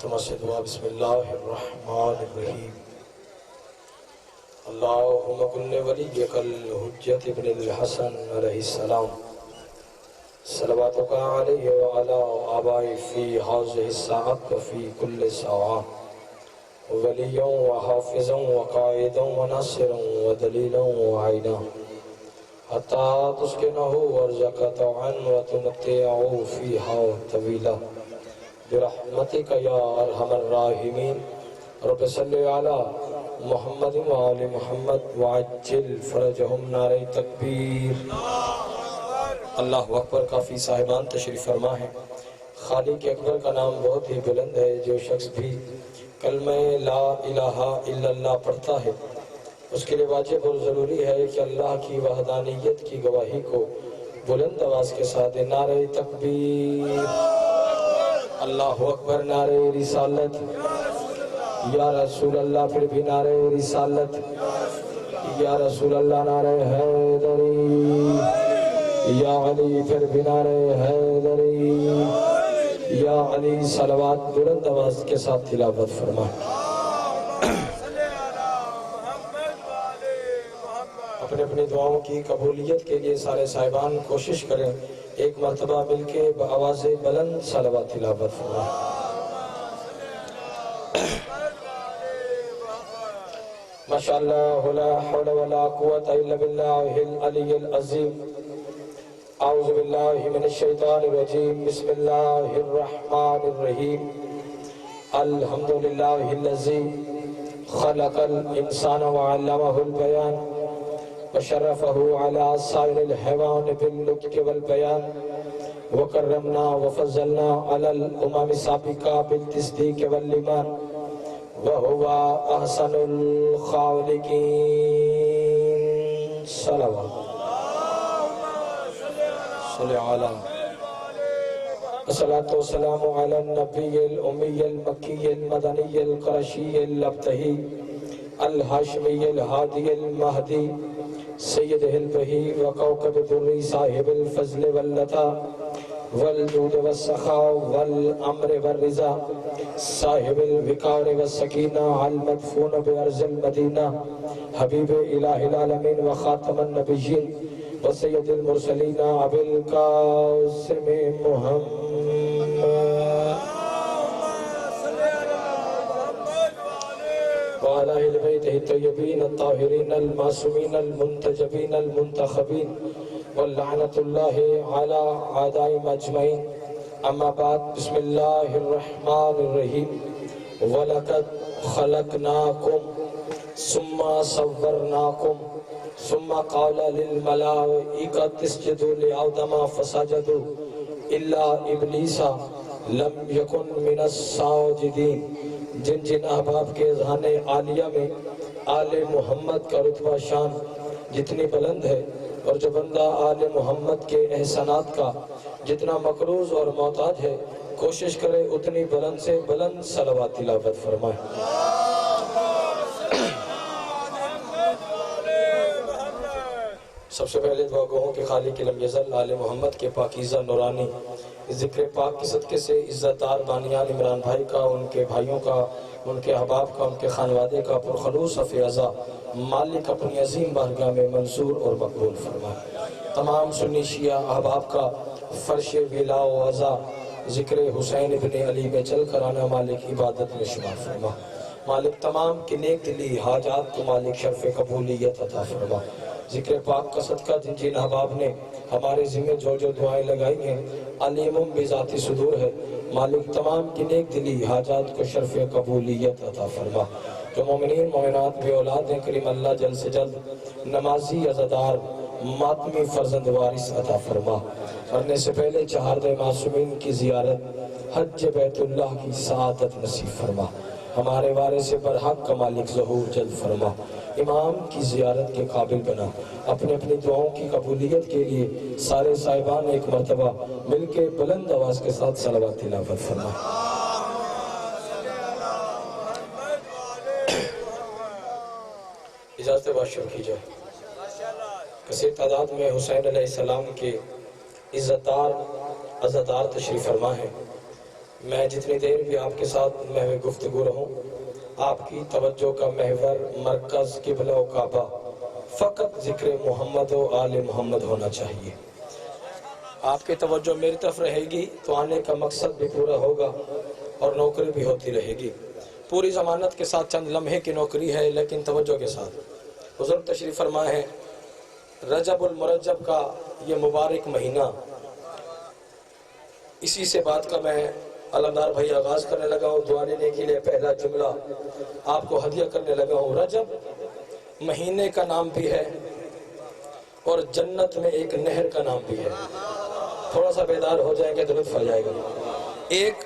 ثم سے دعا بسم اللہ الرحمن الرحیم اللہم کن ولیک الحجت ابن الحسن علیہ السلام صلواتک علیہ وعلا آبائی فی حاضر الساعت وفی کل ساعہ ولیاں وحافظاں وقائداں وناصراں ودلیلاں وعینا حتی تسکنہ ورزقت عن وتمتعہ فیہا طویلا برحمتک یا ارحم الراحمین رب صلی علی محمد وآل محمد وعجل فرجہم نعرہ تکبیر اللہ اکبر کافی صاحبان تشریف فرما ہے۔ خالق اکبر کا نام بہت ہی بلند ہے۔ جو شخص بھی کلمہ لا الہ الا اللہ پڑھتا ہے اس کے لیے واجب اور ضروری ہے کہ اللہ کی وحدانیت کی گواہی کو بلند آواز کے ساتھ نعرہ تکبیر اللہ اکبر، نعرہ رسالت یا رسول اللہ، پھر بھی نعرہ رسالت یا رسول اللہ، نعرہ حیدری یا علی، پھر بھی نعرہ حیدری یا علی، صلوات بلند آواز کے ساتھ تلاوت فرمائیں۔ اپنے اپنی دعاؤں کی قبولیت کے لیے سارے صاحبان کوشش کریں ایک مرتبہ مل کے بآواز بلند صلوات تلاوت فرمائیں۔ ماشاءاللہ لا حول ولا قوة الا باللہ العلی العظیم۔ اعوذ باللہ من الشیطان الرجیم، بسم اللہ الرحمن الرحیم۔ الحمدللہ الذی خلق الانسان وعلمہ البیان وشرفہ علی سائر الحیوان بالنطق والبیان وکرمنا وفضلنا علی الامم السابقہ بالتصدیق والایمان وَهُوَ أَحْسَنُ الْخَالِقِينَ صلوات صلی علی الصلاة والسلام علی النبی الأمی المکی المدنی القرشی الابتہی الحاشمی الہادی المہدی سید البہی وقوقب دری صاحب الفضل واللتا والجود والسخاء والامر والرضا صاحب الوقار والسکینہ المدفون بارض المدینہ حبیب الہ العالمین وخاتم النبیین وسید المرسلین ابی القاسم محمد وعلى اہل بیتہ الطیبین الطاہرین المعصومین المنتجبین المنتخبین واللعنۃ اللہ علی اعدائهم اجمعین۔ اما بعد، بسم اللہ الرحمن الرحیم۔ وَلَقَدْ خَلَقْنَاكُمْ ثُمَّ صَوَّرْنَاكُمْ ثُمَّ قَالَ لِلْمَلَائِكَةِ اسْجُدُوا لِآدَمَ فَسَجَدُوا إِلَّا إِبْلِيسَ لَمْ يَكُنْ مِنَ السَّاجِدِينَ۔ جن احباب کے اذہان عالیہ میں آل محمد کا رتبہ شان جتنی بلند ہے اور جو بندہ آل محمد کے احسانات کا جتنا مقروض اور محتاج ہے، کوشش کرے اتنی بلند سے بلند صلوات تلاوت فرمائیں۔ سب سے پہلے دعا گو ہوں کہ خالق لم یزل آل محمد کے پاکیزہ نورانی ذکر پاک کی صدقے سے عزت دار بانیان عمران بھائی کا، ان کے بھائیوں کا، ان کے احباب کا، ان کے خانوادے کا پرخلوص حفظہ مالک اپنی عظیم بارگاہ میں منظور اور مقبول فرمائے۔ تمام سنی شیعہ احباب کا فرش ولا و عزا ذکر حسین ابن علی میں چل کر آنا مالک عبادت میں شمار فرما۔ مالک تمام کی نیک دلی حاجات کو مالک شرف قبولیت عطا فرما۔ ذکر پاک کا صدقہ جن جن احباب نے ہمارے ذمہ جو جو دعائیں لگائی ہیں علیم بذات صدور ہے، مالک تمام کی نیک دلی حاجات کو شرف قبولیت عطا فرما۔ جو مومنین مومنات بے اولاد ہیں کریم اللہ جلد سے جلد نمازی عزادار ماتمی فرزند وارث عطا فرما۔ مرنے سے پہلے چہاردہ معصومین کی زیارت حج بیت اللہ کی سعادت نصیب فرما۔ ہمارے وارث برحق کا مالک ظہور جلد فرما۔ امام کی زیارت کے قابل بنا۔ اپنے اپنی دعاؤں کی قبولیت کے لیے سارے صاحبان ایک مرتبہ مل کے بلند آواز کے ساتھ صلوات تلاوت فرما۔ اجازت بات شروع کی جائے۔ کثیر تعداد میں حسین علیہ السلام کے عزتدار عزادار تشریف فرما ہے۔ میں جتنی دیر بھی آپ کے ساتھ محو گفتگو رہوں، آپ کی توجہ کا محور، مرکز، قبلہ و کعبہ فقط ذکر محمد و آل محمد ہونا چاہیے۔ آپ کی توجہ میری طرف رہے گی تو آنے کا مقصد بھی پورا ہوگا اور نوکری بھی ہوتی رہے گی۔ پوری ضمانت کے ساتھ چند لمحے کی نوکری ہے، لیکن توجہ کے ساتھ حضور تشریف فرمائے ہیں۔ رجب المرجب کا یہ مبارک مہینہ، اسی سے بات کا میں علمدار بھائی آغاز کرنے لگا ہوں۔ دعا لینے کے لیے پہلا جملہ آپ کو ہدیہ کرنے لگا ہوں۔ رجب مہینے کا نام بھی ہے اور جنت میں ایک نہر کا نام بھی ہے۔ تھوڑا سا بیدار ہو جائیں گے تو لطف آ جائے گا۔ ایک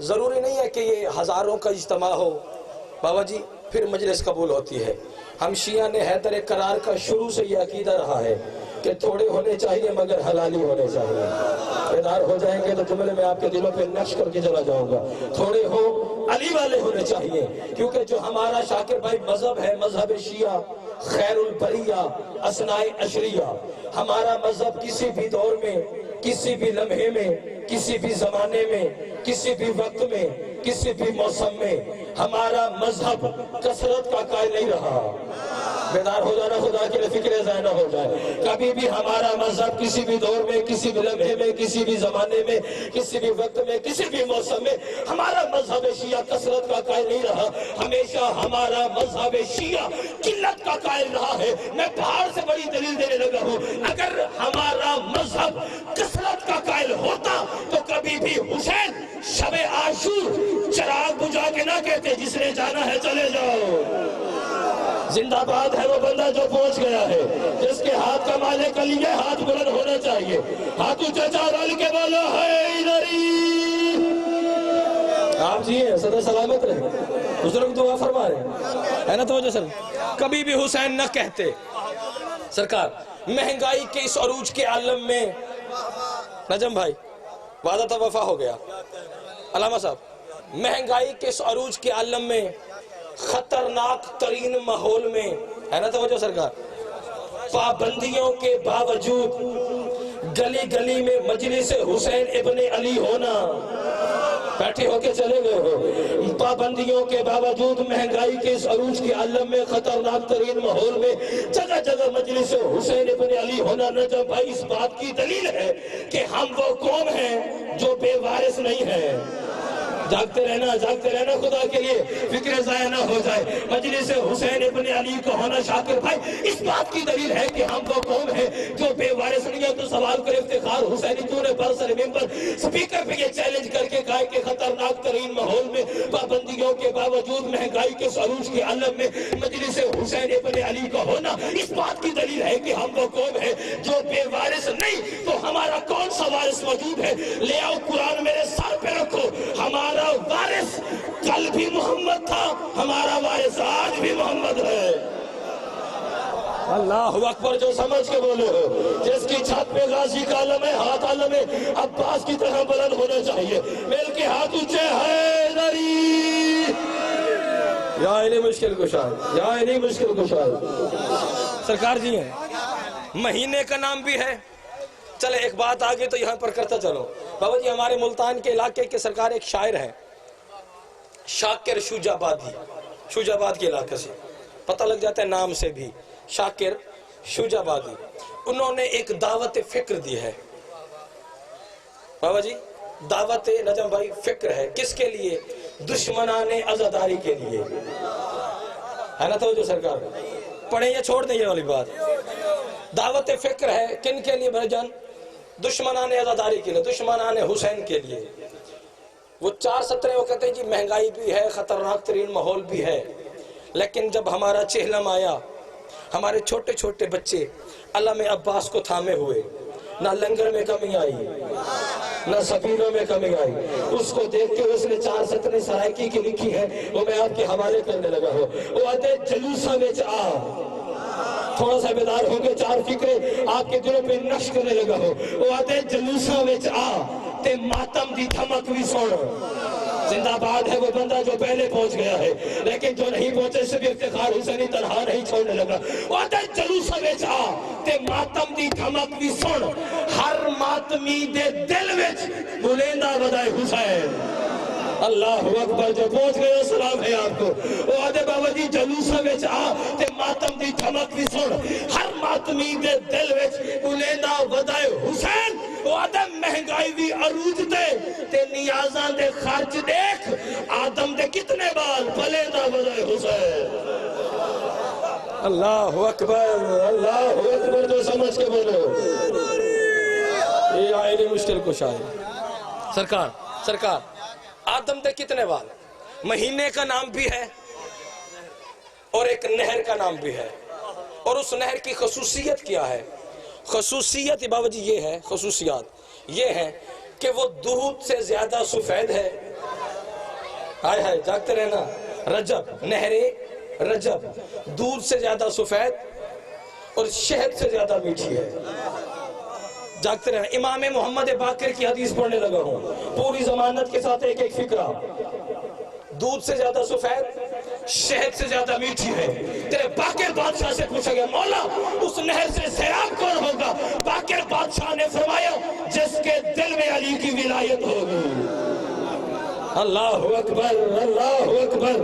ضروری نہیں ہے کہ یہ ہزاروں کا اجتماع ہو بابا جی پھر مجلس قبول ہوتی ہے۔ ہم شیعہ نے حیدر قرار کا شروع سے یہ عقیدہ رہا ہے کہ تھوڑے ہونے چاہیے مگر حلالی ہونے چاہیے۔ بیدار ہو جائیں گے تو جملے میں آپ کے دلوں پہ نقش کر کے چلا جاؤں گا۔ تھوڑے ہو علی والے ہونے چاہیے، کیونکہ جو ہمارا شاکر بھائی مذہب ہے، مذہب شیعہ خیر البریہ اثناء عشریہ، ہمارا مذہب کسی بھی دور میں، کسی بھی لمحے میں، کسی بھی زمانے میں، کسی بھی وقت میں، کسی بھی موسم میں ہمارا مذہب کثرت کا قائل نہیں رہا۔ بیدار ہو جانا، خدا کے لیے فکر ضائع نہ ہو جائے۔ کبھی بھی ہمارا مذہب کسی بھی دور میں، کسی بھی لمحے میں، کسی بھی زمانے میں، کسی بھی وقت میں، کسی بھی موسم میں ہمارا مذہب شیعہ کثرت کا قائل نہیں رہا۔ ہمیشہ ہمارا مذہب شیعہ قلت کا قائل رہا ہے۔ میں پہاڑ سے بڑی دلیل دینے لگا ہوں، اگر ہمارا مذہب کثرت کا قائل ہوتا تو کبھی بھی حسین شب عاشور چراغ بجھا کے نہ کہتے جس نے جانا ہے چلے جاؤ۔ زندہ باد ہے وہ بندہ جو پہنچ گیا ہے، جس کے ہاتھ کا مالک علی ہے، ہاتھ بلند ہونا چاہیے۔ ہاتھ اونچا چار علی کے بولو حیدری۔ آپ جی ہیں صدا سلامت رہے، بزرگ دعا فرما رہے ہے نا توجہ سر۔ کبھی بھی حسین نہ کہتے۔ سرکار مہنگائی کے اس عروج کے عالم میں، نجم بھائی وعدہ تھا وفا ہو گیا، علامہ صاحب مہنگائی کے اس عروج کے عالم میں، خطرناک ترین ماحول میں، ہے نا توجہ سرکار، پابندیوں کے باوجود گلی گلی میں مجلس حسین ابن علی ہونا، بیٹھے ہو کے چلے گئے ہو، پابندیوں کے باوجود مہنگائی کے اس عروج کے عالم میں، خطرناک ترین ماحول میں جگہ جگہ مجلس حسین ابن علی ہونا، نجم بھائی اس بات کی دلیل ہے کہ ہم وہ قوم ہیں جو بے وارث نہیں ہیں۔ جاگتے رہنا خدا کے لیے، فکر ضائع نہ ہو جائے۔ مجلس حسین ابن علی کو ہونا شاکر بھائی اس بات کی دلیل ہے کہ ہم وہ قوم ہیں جو بے وارث نہیں ہے۔ تو سوال کر افتخار حسینی تو نے برسر ممبر سپیکر پہ یہ چیلنج کر کے کہا کہ خطرناک ترین ماحول میں، پابندیوں کے باوجود، مہنگائی کے عروج کے عالم میں مجلس حسین ابن علی کو ہونا اس بات کی دلیل ہے کہ ہم وہ قوم ہیں جو بے وارث نہیں۔ تو ہمارا کون سا وارث موجود ہے؟ لے آؤ قرآن میرے سر پہ رکھو۔ ہمارا وارث کل بھی محمد تھا، ہمارا وارث آج بھی محمد ہے۔ اللہ اکبر، جو سمجھ کے بولے ہو، جس کی چھت پہ غازی کا علم ہے، ہاتھ علم عباس کی طرح بلند ہونا چاہیے۔ مل کے ہاتھ اونچے، حیدری یا علی مشکل کشا، یا علی مشکل کشا۔ سرکار جی ہیں، مہینے کا نام بھی ہے۔ چلے ایک بات آگے تو یہاں پر کرتا چلو بابا جی، ہمارے ملتان کے علاقے کے سرکار ایک شاعر ہیں شاکر شوجابادی، شوجاباد کے علاقے سے پتہ لگ جاتا ہے نام سے بھی، شاکر شوجابادی۔ انہوں نے ایک دعوت فکر دی ہے بابا جی، دعوت نجم بھائی فکر ہے کس کے لیے؟ دشمنان عزاداری کے لیے، ہے نا تو جو سرکار پڑھیں یا چھوڑ دیں یہ والی بات۔ دعوت فکر ہے کن کے لیے بھائی جان؟ دشمنان عزاداری کے لیے، دشمنان حسین کے لیے۔ وہ 4 سطریں وہ کہتے ہیں جی مہنگائی بھی ہے، خطرناک ترین ماحول بھی ہے، لیکن جب ہمارا چہلم آیا، ہمارے چھوٹے چھوٹے بچے علم عباس کو تھامے ہوئے، نہ لنگر میں کمی آئی، نہ سفیروں میں کمی آئی۔ اس کو دیکھ کے اس نے 4 سطریں سرائکی کی لکھی ہے، وہ میں آپ کے حوالے کرنے لگا ہوں۔ وہ آتے جلوسہ میں آ، تھوڑا سا بیدار ہو کے 4 فکرے آپ کے دلوں پہ نقش کرنے لگا ہو۔ وہ آتے جلوسہ وچ آ تے ماتم دی دھمک بھی سن، زندہ باد ہے وہ بندہ جو پہلے پہنچ گیا ہے، لیکن جو نہیں پہنچے صرف افتخار حسینی تنہا نہیں چھوڑنے لگا۔ وہ تے جلوس وچ آ تے ماتم دی دھمک بھی سن، ہر ماتمی دے دل وچ بلیندا ودائے حسین۔ اللہ اکبر، جو پہنچ گئے سلام ہے آپ کو۔ وہ آدھے بابا جی جلوسہ وچ آ تے ماتم دی دھمک بھی سن، ہر ماتمی دے دل وچ بلیندا ودائے حسین۔ وہ آدھے مہنگائی بھی عروج تے نیازاں دے خرچ دیکھ، آدم دے کتنے بال، بلیندا ودائے حسین۔ اللہ اکبر، اللہ اکبر، جو سمجھ کے بولو۔ یہ آئے مشکل کچھ آئے۔ سرکار آدم دے کتنے بال؟ مہینے کا نام بھی ہے اور ایک نہر کا نام بھی ہے، اور اس نہر کی خصوصیت کیا ہے؟ خصوصیت بابا جی یہ ہے، خصوصیات یہ ہے کہ وہ دودھ سے زیادہ سفید ہے۔ ہائے ہائے، جاگتے رہنا۔ رجب، نہر رجب دودھ سے زیادہ سفید اور شہد سے زیادہ میٹھی ہے۔ جاگتے رہنا۔ امام محمد باقر کی حدیث پڑھنے لگا ہوں، پوری ضمانت کے ساتھ ایک ایک فکرہ۔ دودھ سے زیادہ سفید، شہد سے زیادہ میٹھی ہے۔ تیرے باقر بادشاہ سے پوچھا گیا، مولا اس نہر سے سیراب کون ہوگا؟ باقر بادشاہ نے فرمایا، جس کے دل میں علی کی ولایت ہوگی۔ اللہ اکبر، اللہ اکبر۔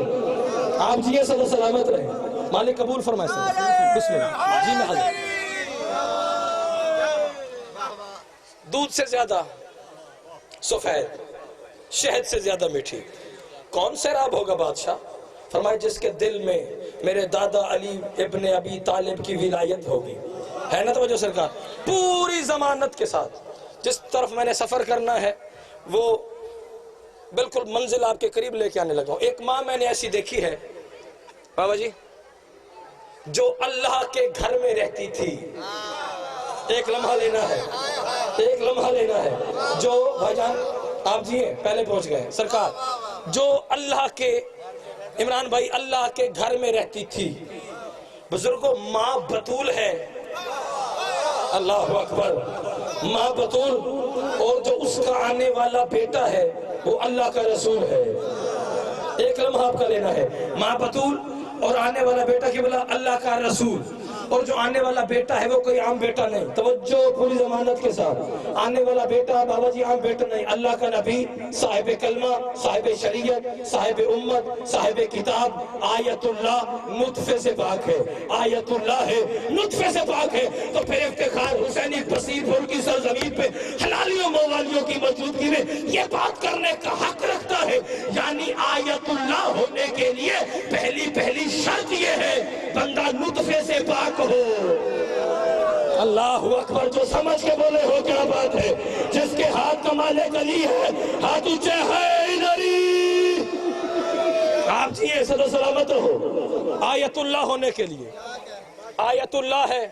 آپ جی صدا سلامت رہے، مالک قبول فرمائے۔ بسم اللہ جی، میں حاضر۔ دودھ سے زیادہ سفید، شہد سے زیادہ میٹھی، کون سیراب ہوگا بادشاہ؟ فرمائے جس کے دل میں میرے دادا علی ابن ابی طالب کی ولایت ہوگی۔ ہے نا توجہ سرکار؟ پوری ضمانت کے ساتھ جس طرف میں نے سفر کرنا ہے وہ بالکل منزل آپ کے قریب لے کے آنے لگا ہوں۔ ایک ماں میں نے ایسی دیکھی ہے بابا جی، جو اللہ کے گھر میں رہتی تھی۔ ایک لمحہ لینا ہے، ایک لمحہ لینا ہے۔ جو بھائی جان آپ جی ہیں، پہلے پہنچ گئے سرکار، جو اللہ کے، عمران بھائی، اللہ کے گھر میں رہتی تھی، بزرگوں، ماں بطول ہے۔ اللہ اکبر، ماں بطول، اور جو اس کا آنے والا بیٹا ہے وہ اللہ کا رسول ہے۔ ایک لمحہ آپ کا لینا ہے، ماں بطول اور آنے والا بیٹا کی بلا اللہ کا رسول، اور جو آنے والا بیٹا ہے وہ کوئی عام بیٹا نہیں۔ توجہ پوری ضمانت کے ساتھ، آنے والا بیٹا بابا جی عام بیٹا نہیں، اللہ کا نبی، صاحب کلمہ، صاحب شریعت، صاحب امت، صاحب کتاب، آیت اللہ، نطفے سے پاک ہے، آیت اللہ ہے، نطفے سے پاک ہے۔ تو پھر افتخار حسینی بصیر پور کی سرزمین پہ حلالیوں موالیوں کی موجودگی میں یہ بات کرنے کا حق رکھتا ہے، یعنی آیت اللہ ہونے کے لیے پہلی شرط یہ ہے بندہ نطفے سے پاک ہو۔ اللہ اکبر، جو سمجھ کے بولے ہو کیا بات ہے؟ جس کے ہاتھ کمال علی ہے، ہاتھ اونچے ہے نری۔ آپ جی صدا سلامت ہو۔ آیت اللہ ہونے کے لیے آیت اللہ ہے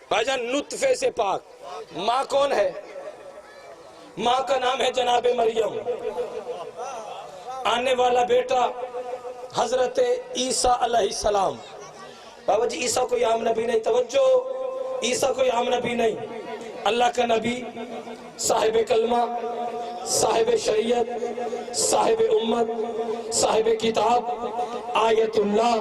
بھائی جان، نطفے سے پاک۔ ماں کون ہے؟ ماں کا نام ہے جناب مریم، آنے والا بیٹا حضرت عیسیٰ علیہ السلام۔ بابا جی عیسیٰ کوئی عام نبی نہیں، توجہ، عیسیٰ کوئی عام نبی نہیں، اللہ کا نبی، صاحب کلمہ، صاحب شریعت، صاحب امت، صاحب کتاب، آیت اللہ،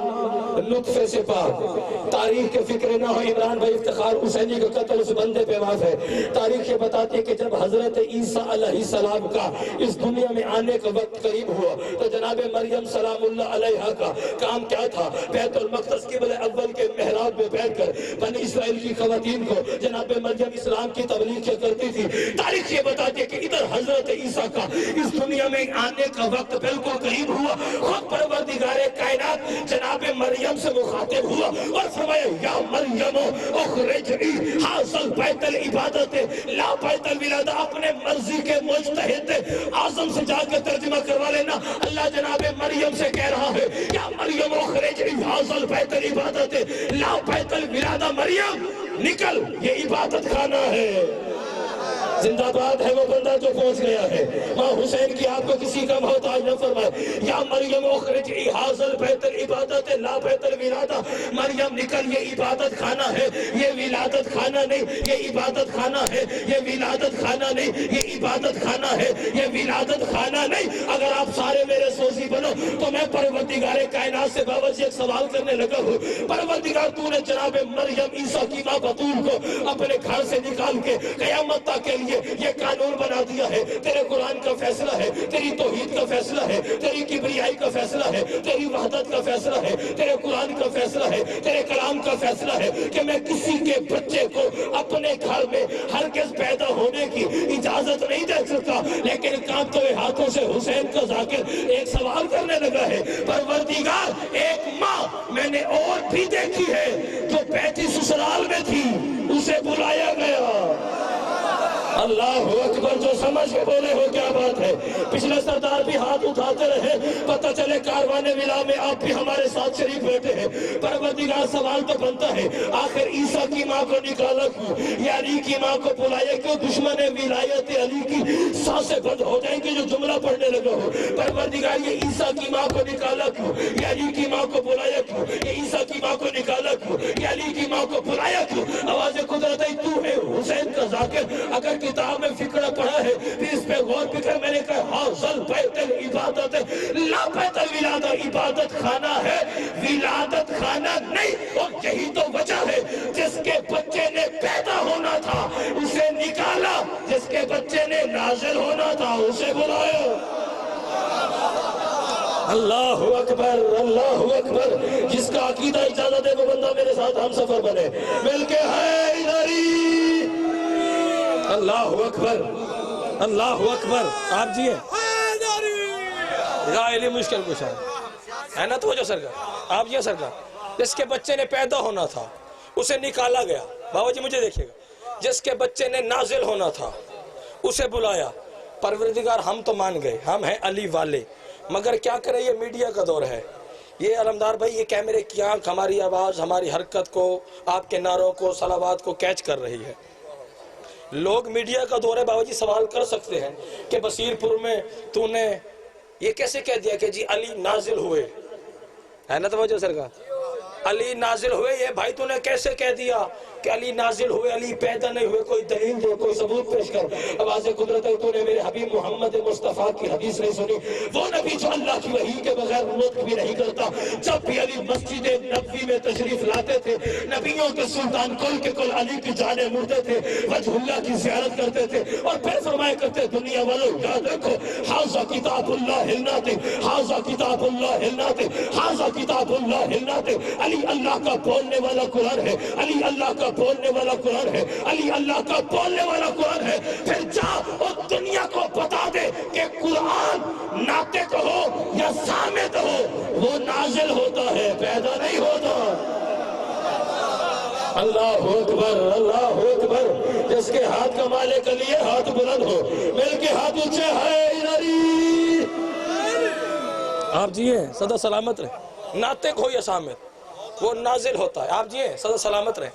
نطفے سے پاک۔ تاریخ کے فکر نہ ہو عمران بھائی، افتخار حسینی کا قتل اس بندے پہ معاف ہے۔ تاریخ یہ بتاتی ہے کہ جب حضرت عیسیٰ علیہ السلام کا اس دنیا میں آنے کا وقت قریب ہوا تو جناب مریم سلام اللہ علیہا کا کام کیا تھا؟ بیت المقدس قبلہ اول کے محراب میں بیٹھ کر بنی اسرائیل کی خواتین کو جناب مریم اسلام کی تبلیغ کیا کرتی تھی۔ تاریخ یہ بتاتی ہے کہ ادھر حضرت عیسیٰ کا اس دنیا میں آنے کا وقت بالکل قریب ہوا، خود پروردگار کائنات جناب مریم سے مخاطب ہوا اور فرمایا، یا مریم اخرجی حاصل بیت العبادت لا بیت الولادہ۔ اپنے مرضی کے مجتہد اعظم سے جا کے ترجمہ کروا لینا۔ اللہ جناب مریم سے کہہ رہا ہے، یا مریم اخرجی حاصل بیت العبادت لا بیت الولادہ۔ مریم نکل، یہ عبادت خانہ ہے۔ زندہ باد ہے وہ بندہ جو پہنچ گیا ہے۔ ماں حسین کی آپ کو کسی کا محتاج نہ فرمائے۔ یا مریم اخرجی حاصل بیت العبادت لا بیت الولادہ۔ مریم نکل، یہ عبادت خانہ ہے، یہ ولادت خانہ نہیں، یہ عبادت خانہ ہے، یہ ولادت خانہ نہیں، یہ عبادت خانہ ہے، یہ ولادت خانہ نہیں۔ اگر آپ سارے میرے سوزی بنو تو میں پروردگار کائنات سے بابا جی ایک سوال کرنے لگا ہوں، پروردگار تو نے جناب مریم عیسیٰ کی ماں بطول کو اپنے گھر سے نکال کے قیامت تک کے لیے یہ قانون بنا دیا ہے، تیرے قرآن کا فیصلہ ہے، تیری توحید کا فیصلہ ہے، تیری کبریائی کا فیصلہ ہے، تیری وحدت کا فیصلہ ہے، تیرے قرآن کا فیصلہ ہے، تیرے کلام کا فیصلہ ہے کہ میں کسی کے بچے کو اپنے گھر میں ہرگز پیدا ہونے کی اجازت نہیں دے سکتا۔ لیکن کانپتے ہوئے ہاتھوں سے حسین کا ذاکر ایک سوال کرنے لگا ہے، پروردگار ایک ماں میں نے اور بھی دیکھی ہے جو بیٹی سسرال میں تھی، اسے بلایا گیا۔ اللہ اکبر، جو سمجھ کے بولے ہو کیا بات ہے۔ پچھلے سردار بھی ہاتھ اٹھاتے رہے، پتہ چلے کاروان ولا میں آپ بھی ہمارے ساتھ شریک بیٹھے ہیں۔ پروردگار سوال تو بنتا ہے، آخر عیسیٰ کی ماں کو نکالا کیوں، یا علی کی ماں کو بلایا کیوں؟ دشمن ولایت علی کی سانسیں بند ہو جائیں گے جو جملہ پڑھنے لگا ہو۔ پروردگار یہ عیسیٰ کی ماں کو نکالا کیوں، یا علی کی ماں کو بلایا کیوں، یہ عیسیٰ کی ماں کو نکالا کیوں، یا علی کی ماں کو بلایا کیوں؟ آواز قدرت ہے، تو ہے حسین کا ذاکر۔ اگر کتاب میں فکرہ پڑھا ہے پھر اس پہ غور فکر میں نے کہا حاصل بیت العبادت لا بیت الولادہ، عبادت خانہ ہے، ولادت خانہ نہیں۔ اور یہی تو وجہ ہے، جس کے بچے نے پیدا ہونا تھا اسے نکالا، جس کے بچے نے نازل ہونا تھا اسے بلایا۔ اللہ اکبر، اللہ اکبر۔ جس کا عقیدہ اجازت ہے وہ بندہ میرے ساتھ ہم سفر بنے، مل کے حیدری۔ اللہ اکبر، اللہ اکبر۔ آپ جی غائلی مشکل کچھ ہے نا، تو جو سرکار آپ یہ سرکار، جس کے بچے نے پیدا ہونا تھا اسے نکالا گیا۔ بابا جی مجھے دیکھیے گا، جس کے بچے نے نازل ہونا تھا اسے بلایا۔ پروردگار ہم تو مان گئے، ہم ہیں علی والے، مگر کیا کرے یہ میڈیا کا دور ہے، یہ علمدار بھائی، یہ کیمرے کی آنکھ ہماری آواز، ہماری حرکت کو، آپ کے نعروں کو، صلوات کو کیچ کر رہی ہے۔ لوگ میڈیا کا دور ہے، بابا جی سوال کر سکتے ہیں کہ بصیر پور میں تو نے یہ کیسے کہہ دیا کہ جی علی نازل ہوئے، ہے نا توجہ سرکار، علی نازل ہوئے، یہ بھائی تو نے کیسے کہہ دیا کہ علی نازل ہوئے، علی پیدا نہیں ہوئے؟ کوئی دلیل دے، کوئی ثبوت پیش کر۔ آواز قدرت ہے، تو نے میرے حبیب محمد مصطفیٰ کی حدیث نہیں سنی؟ وہ نبی جو اللہ کی وحی کے بغیر نطق بھی نہیں کرتا، جب بھی علی مسجد نبوی میں تشریف لاتے تھے، نبیوں کے سلطان کل کے کل علی کی جانیں مڑتے تھے، وجہ اللہ کی زیارت کرتے تھے، اور پھر فرمایا کرتے دنیا والوں یاد رکھو، حاذا کتاب اللہ الناطق، حاذا کتاب اللہ الناطق، حاذا کتاب اللہ الناطق۔ علی اللہ کا بولنے والا قرآن ہے، علی اللہ کا بولنے والا قرآن ہے، علی اللہ کا بولنے والا قرآن ہے۔ پھر جا اور دنیا کو بتا دے کہ قرآن ناطق ہو یا صامت ہو، وہ نازل ہوتا ہے، پیدا نہیں ہوتا۔ اللہ اکبر، اللہ اکبر۔ جس کے ہاتھ کا مالک علی ہے، ہاتھ بلند ہو، مل کے ہاتھ اونچے، حیدری۔ آپ جی ہیں سدا سلامت رہے، ناطق ہو یا صامت، وہ نازل ہوتا ہے۔ آپ جی ہیں سدا سلامت رہے،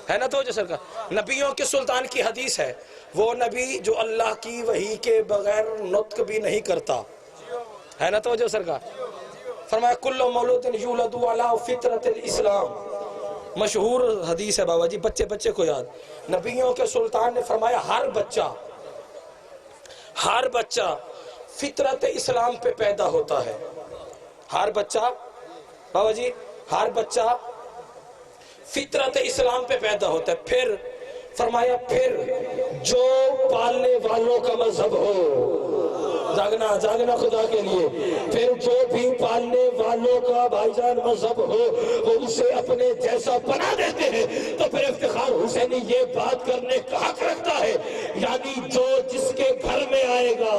ہے نا تو جو سرکار۔ نبیوں کے سلطان کی حدیث ہے، وہ نبی جو اللہ کی وحی کے بغیر نطق بھی نہیں کرتا، ہے نا تو جو سرکار۔ فرمایا کل مولود یولد علی فطرت الاسلام، مشہور حدیث ہے بابا جی، بچے بچے کو یاد۔ نبیوں کے سلطان نے فرمایا ہر بچہ فطرت اسلام پہ پیدا ہوتا ہے، ہر بچہ بابا جی، ہر بچہ فطرت اسلام پہ پیدا ہوتا ہے۔ پھر فرمایا پھر جو پالنے والوں کا مذہب ہو، جاگنا خدا کے لیے، پھر جو بھی پالنے والوں کا بھائی جان مذہب ہو وہ اسے اپنے جیسا بنا دیتے ہیں۔ تو پھر افتخار حسینی یہ بات کرنے کا حق رکھتا ہے، یعنی جو جس کے گھر میں آئے گا،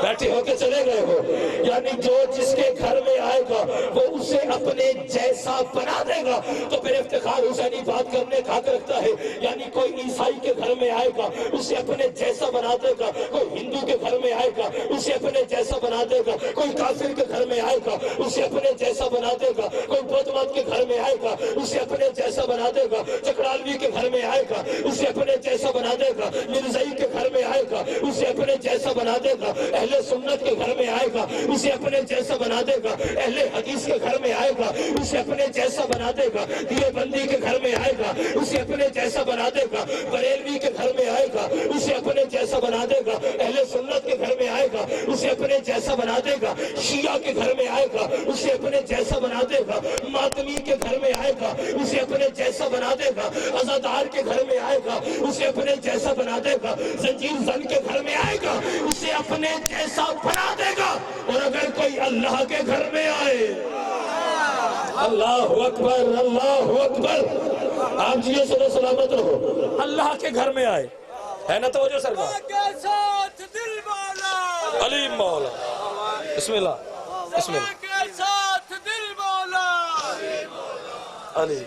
بیٹھے ہو کے چلے گئے ہو، یعنی جو جس کے گھر میں آئے گا وہ اسے اپنے جیسا بنا دے گا۔ تو پھر افتخار حسینی بات کرنے کا حق رکھتا ہے، یعنی کوئی عیسائی کے گھر میں آئے گا اسے اپنے جیسا بنا دے گا، کوئی ہندو کے گھر میں آئے گا اسے اپنے جیسا بنا دے گا، کوئی کافر کے گھر میں آئے گا اسے اپنے جیسا بنا دے گا، کوئی بدھ مت کے گھر میں آئے گا اسے اپنے جیسا بنا دے گا، چکرالوی کے گھر میں آئے گا اسے اپنے جیسا بنا دے گا، مرزائی کے گھر میں آئے گا اسے اپنے جیسا بنا دے گا، اہل سنت کے گھر میں آئے گا اسے اپنے جیسا بنا دے گا، اہل حدیث کے گھر میں آئے گا اسے اپنے جیسا بنا دے گا، دیے بندی کے گھر میں آئے گا اسے اپنے جیسا بنا دے گا، بریلوی کے گھر میں آئے گا اسے اپنے جیسا بنا دے گا، اہل سنت کے گھر میں آئے گا اسے اپنے جیسا بنا دے گا، شیعہ کے گھر میں آئے گا اسے اپنے جیسا بنا دے گا، ماتمی کے گھر میں آئے گا اسے اپنے جیسا بنا دے گا، عزادار کے گھر میں آئے گا اسے اپنے جیسا بنا دے گا، زنجیر زن کے گھر میں آئے گا اسے اپنے جیسا بنا دے گا۔ اور اگر کوئی اللہ کے گھر میں آئے، اللہ اکبر اللہ اکبر، آپ جی صلی سلامت رہو، اللہ کے گھر میں آئے ہے نا توجہ سرکار، علی مولا، بسم اللہ بسم اللہ، علی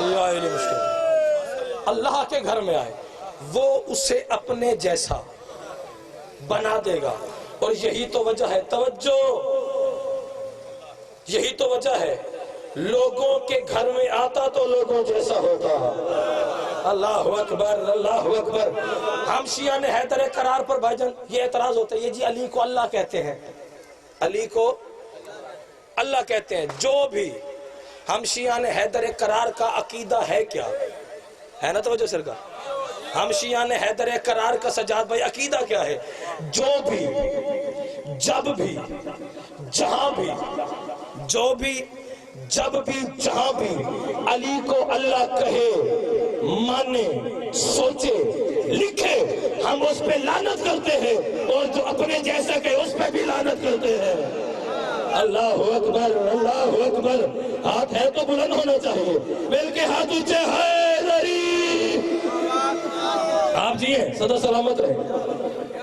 یا علی مشکل، اللہ کے گھر میں آئے وہ اسے اپنے جیسا بنا دے گا۔ اور یہی تو وجہ ہے، توجہ، یہی تو وجہ ہے لوگوں کے گھر میں آتا تو لوگوں جیسا ہوتا۔ اللہ اکبر اللہ اکبر۔ ہم شیعہ نے حیدر قرار پر بھائی جان یہ اعتراض ہوتا ہے، یہ جی علی کو اللہ کہتے ہیں، علی کو اللہ کہتے ہیں، جو بھی ہم شیعہ نے حیدر قرار کا عقیدہ ہے کیا ہے نا توجہ سرکار، ہم شیعہ نے حیدر قرار کا سجاد بھائی عقیدہ کیا ہے، جو بھی جب بھی جہاں بھی جو بھی جب بھی جہاں بھی علی کو اللہ کہے، مانے، سوچے، لکھے، ہم اس پہ لعنت کرتے ہیں، اور جو اپنے جیسا کہے اس پہ بھی لعنت کرتے ہیں۔ اللہ اکبر اللہ اکبر۔ ہاتھ ہے تو بلند ہونا چاہیے، مل کے ہاتھ اونچے، حیدری، آپ جی ہیں صدا سلامت رہے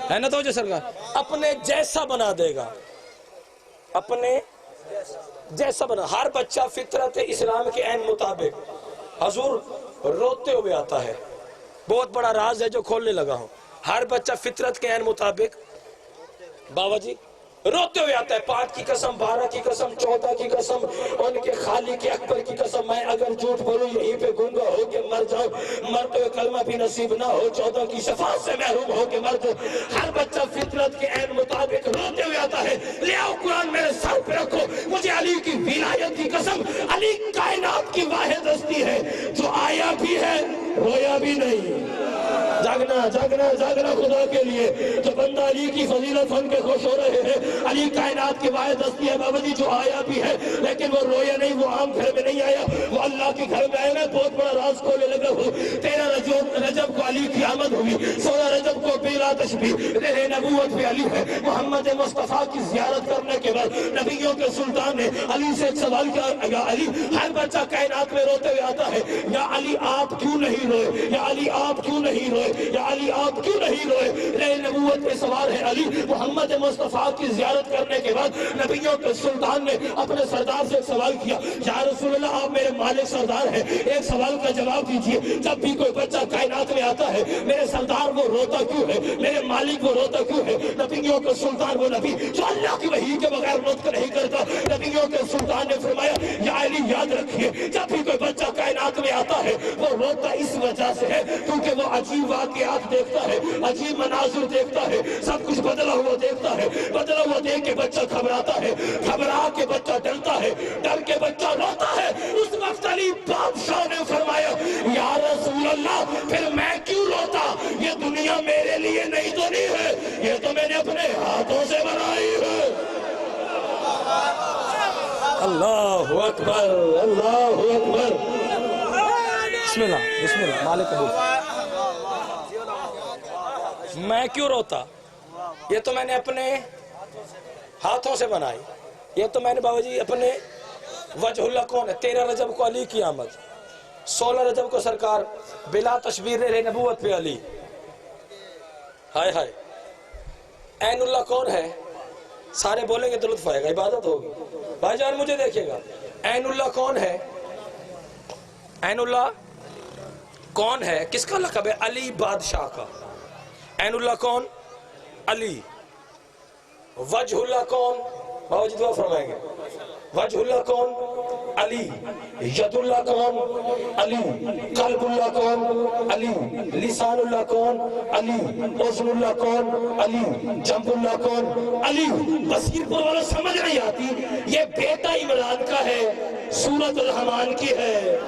ہے نا توجہ سرکار، اپنے جیسا بنا دے گا، اپنے جیسا بنا۔ ہر بچہ فطرت اسلام کے عین مطابق حضور روتے ہوئے آتا ہے، بہت بڑا راز ہے جو کھولنے لگا ہوں، ہر بچہ فطرت کے عین مطابق بابا جی روتے ہوئے آتا ہے، 5 کی قسم، 12 کی قسم، 14 کی قسم، ان کے خالق اکبر کی قسم، میں اگر جھوٹ بولوں یہیں پہ گنگا ہو کے مر جاؤں، مرتے ہوئے کلمہ بھی نصیب نہ ہو، 14 کی شفاعت سے محروم ہو کے مر جاؤں۔ ہر بچہ فطرت کے عین مطابق روتے ہوئے آتا ہے، لے آؤ قرآن میرے سر پہ رکھو، مجھے علی کی ولایت کی قسم، علی کائنات کی واحد ہستی ہے جو آیا بھی ہے رویا بھی نہیں۔ جاگنا جاگنا جاگنا خدا کے لیے، جو بندہ علی کی فضیلت سن کے خوش ہو رہے ہیں، علی کائنات کی واحد ہستی ہے بابا جی جو آیا بھی ہے لیکن وہ رویا نہیں، وہ عام گھر میں نہیں آیا، وہ اللہ کے گھر میں آیا۔ میں بہت بڑا راز کھولنے لگا ہوں، 13 رجب کو علی کی آمد ہوئی، 16 رجب کو بلا تشبیہ رہ نبوت پہ علی ہے۔ محمد مصطفیٰ کی زیارت کرنے کے بعد نبیوں کے سلطان نے علی سے ایک سوال کیا، یا علی، ہر بچہ کائنات میں روتے ہوئے آتا ہے، یا علی آپ کیوں نہیں روئے، یا علی آپ کیوں نہیں روئے، یا علی آپ کیوں نہیں روئے؟ رہ نبوت پہ سوال ہے علی۔ محمد مصطفیٰ کی زیارت کرنے کے بعد نبیوں کے سلطان نے اپنے سردار سے ایک سوال کیا، یا رسول اللہ آپ میرے مالک سردار ہیں، ایک سوال کا جواب دیجئے، جب بھی کوئی بچہ کائنات میں آتا ہے میرے سردار وہ روتا کیوں ہے، میرے مالک وہ روتا کیوں ہے؟ نبیوں کے سلطان وہ نبی جو اللہ کی وحی کے بغیر نطق نہیں کرتا، نبیوں کے سلطان نے فرمایا، یا علی یاد رکھیے جب بھی کوئی بچہ کائنات میں آتا ہے وہ روتا اس وجہ سے ہے کیونکہ وہ عجیب واقعات دیکھتا ہے، عجیب مناظر دیکھتا ہے، سب کچھ بدلا ہوا دیکھتا ہے، بدلا ہوا دیکھ کے بچہ گھبراتا ہے، گھبرا کے بچہ ڈرتا ہے، ڈر کے بچہ روتا ہے۔ اس وقت علی بادشاہ نے فرمایا، یا رسول اللہ پھر میں کیوں روتا؟ یہ دنیا میرے لیے نہیں تو نہیں ہے، یہ تو میں نے اپنے ہاتھوں سے بنائی ہے۔ اللہ اکبر اللہ اکبر۔ بسم اللہ بسم اللہ، مالک قبول۔ میں کیوں روتا؟ یہ تو میں نے اپنے ہاتھوں سے بنائی، یہ تو میں نے بابا جی اپنے وجہ اللہ کون ہے؟ 13 رجب کو علی کی آمد، 16 رجب کو سرکار بلا تشبیر رہ نبوت پہ علی، ہائے ہائے۔ عین اللہ کون ہے؟ سارے بولیں گے تو لطف آئے گا، عبادت ہوگی۔ بھائی جان مجھے دیکھیے گا، عین اللہ کون ہے؟ عین اللہ کون ہے؟ کس کا لقب ہے؟ علی بادشاہ کا۔ عین اللہ کون؟ علی۔ وجہ اللہ کون؟ بابا جی دعا فرمائیں گے۔ وجہ اللہ کون؟ علی. ید اللہ کون؟ علی. قلب اللہ کون؟ علی. لسان اللہ کون؟ علی. اذن اللہ کون؟ علی. جنب اللہ کون؟ علی. بصیر پور والا سمجھ نہیں آتی، یہ بیٹا عمران کا ہے، سورۃ الرحمن کی ہے.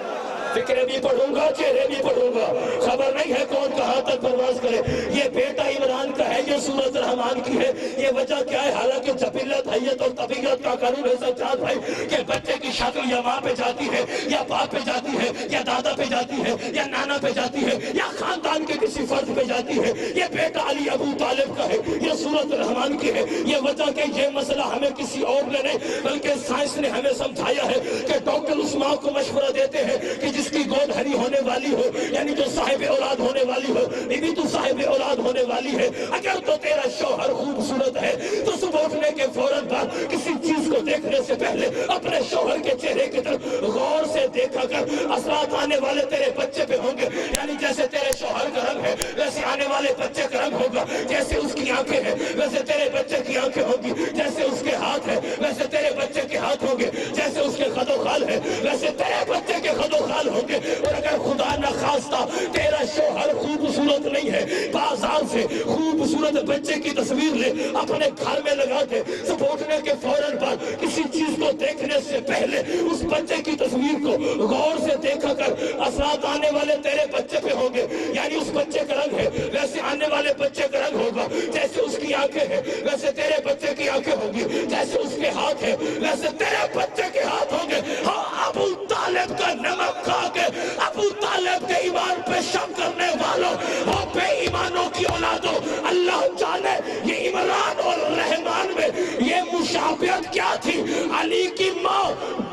فکرے بھی پڑھوں گا، چہرے بھی پڑھوں گا، خبر نہیں ہے کون کہاں تک پرواز کرے. یہ بیٹا عمران کا ہے، یہ سورۃ الرحمن کی ہے. یہ وجہ کیا ہے؟ حالانکہ جبلت، حیت اور طبیعت کا قانون ہے سجاد بھائی کہ بچے کی شکل یا ماں پہ جاتی ہے یا باپ پہ جاتی ہے یا دادا پہ جاتی ہے یا نانا پہ جاتی ہے یا خاندان کے کسی فرد پہ جاتی ہے. یہ بیٹا علی ابو طالب کا ہے، یہ سورۃ الرحمن کی ہے. یہ وجہ کہ یہ مسئلہ ہمیں کسی اور نے نہیں بلکہ سائنس نے ہمیں سمجھایا ہے کہ ڈاکٹر اس ماں کو مشورہ دیتے ہیں کہ جس کی گود ہری ہونے والی ہو، یعنی جو صاحب اولاد ہونے والی ہو، بیوی تو صاحب اولاد ہونے والی ہے، اگر تو تیرا شوہر خوبصورت ہے تو صبح اٹھنے کے فوراً بعد کسی چیز کو دیکھنے سے پہلے اپنے شوہر کے چہرے کی طرف غور سے دیکھا کر. اثرات آنے والے تیرے بچے پہ ہوں گے، یعنی جیسے تیرے شوہر کا رنگ ہے ویسے آنے والے بچے کا رنگ ہوگا. جیسے اس کی آنکھیں ہیں ویسے تیرے بچے کی آنکھیں ہوں گی. جیسے اس کے ہاتھ ہیں ویسے تیرے بچے کے ہاتھ ہوں گے. جیسے اس کے خد و خال ہے ویسے تیرے بچے کے خد و خال ہوں گے. اور اگر خدا نہ خواستہ تیرا شوہر خوبصورت نہیں ہے، بازار سے خوبصورت بچے کی تصویر لے اپنے گھر میں لگا کے صبح اٹھنے کے فوراً بعد کسی چیز کو دیکھنے سے پہلے اس بچے کی تصویر کو غور سے دیکھا کر. اثرات آنے والے تیرے بچے پہ ہوں گے، یعنی اس بچے کا رنگ ہے ویسے آنے والے بچے کا رنگ ہوگا. جیسے اس کی آنکھیں ہیں ویسے تیرے بچے کی آنکھیں ہوں گی. جیسے اس کے ہاتھ ہیں ویسے تیرے بچے کے ہاتھ ہوں گے. ہاں، ابو طالب کا نمک کھا کے ابو طالب کے ایمان پہ شک کرنے والوں، وہ بے ایمانوں کی اولادوں، اللہ جانے یہ عمران اور رحمان میں یہ مشابہت کیا تھی. علی کی ماں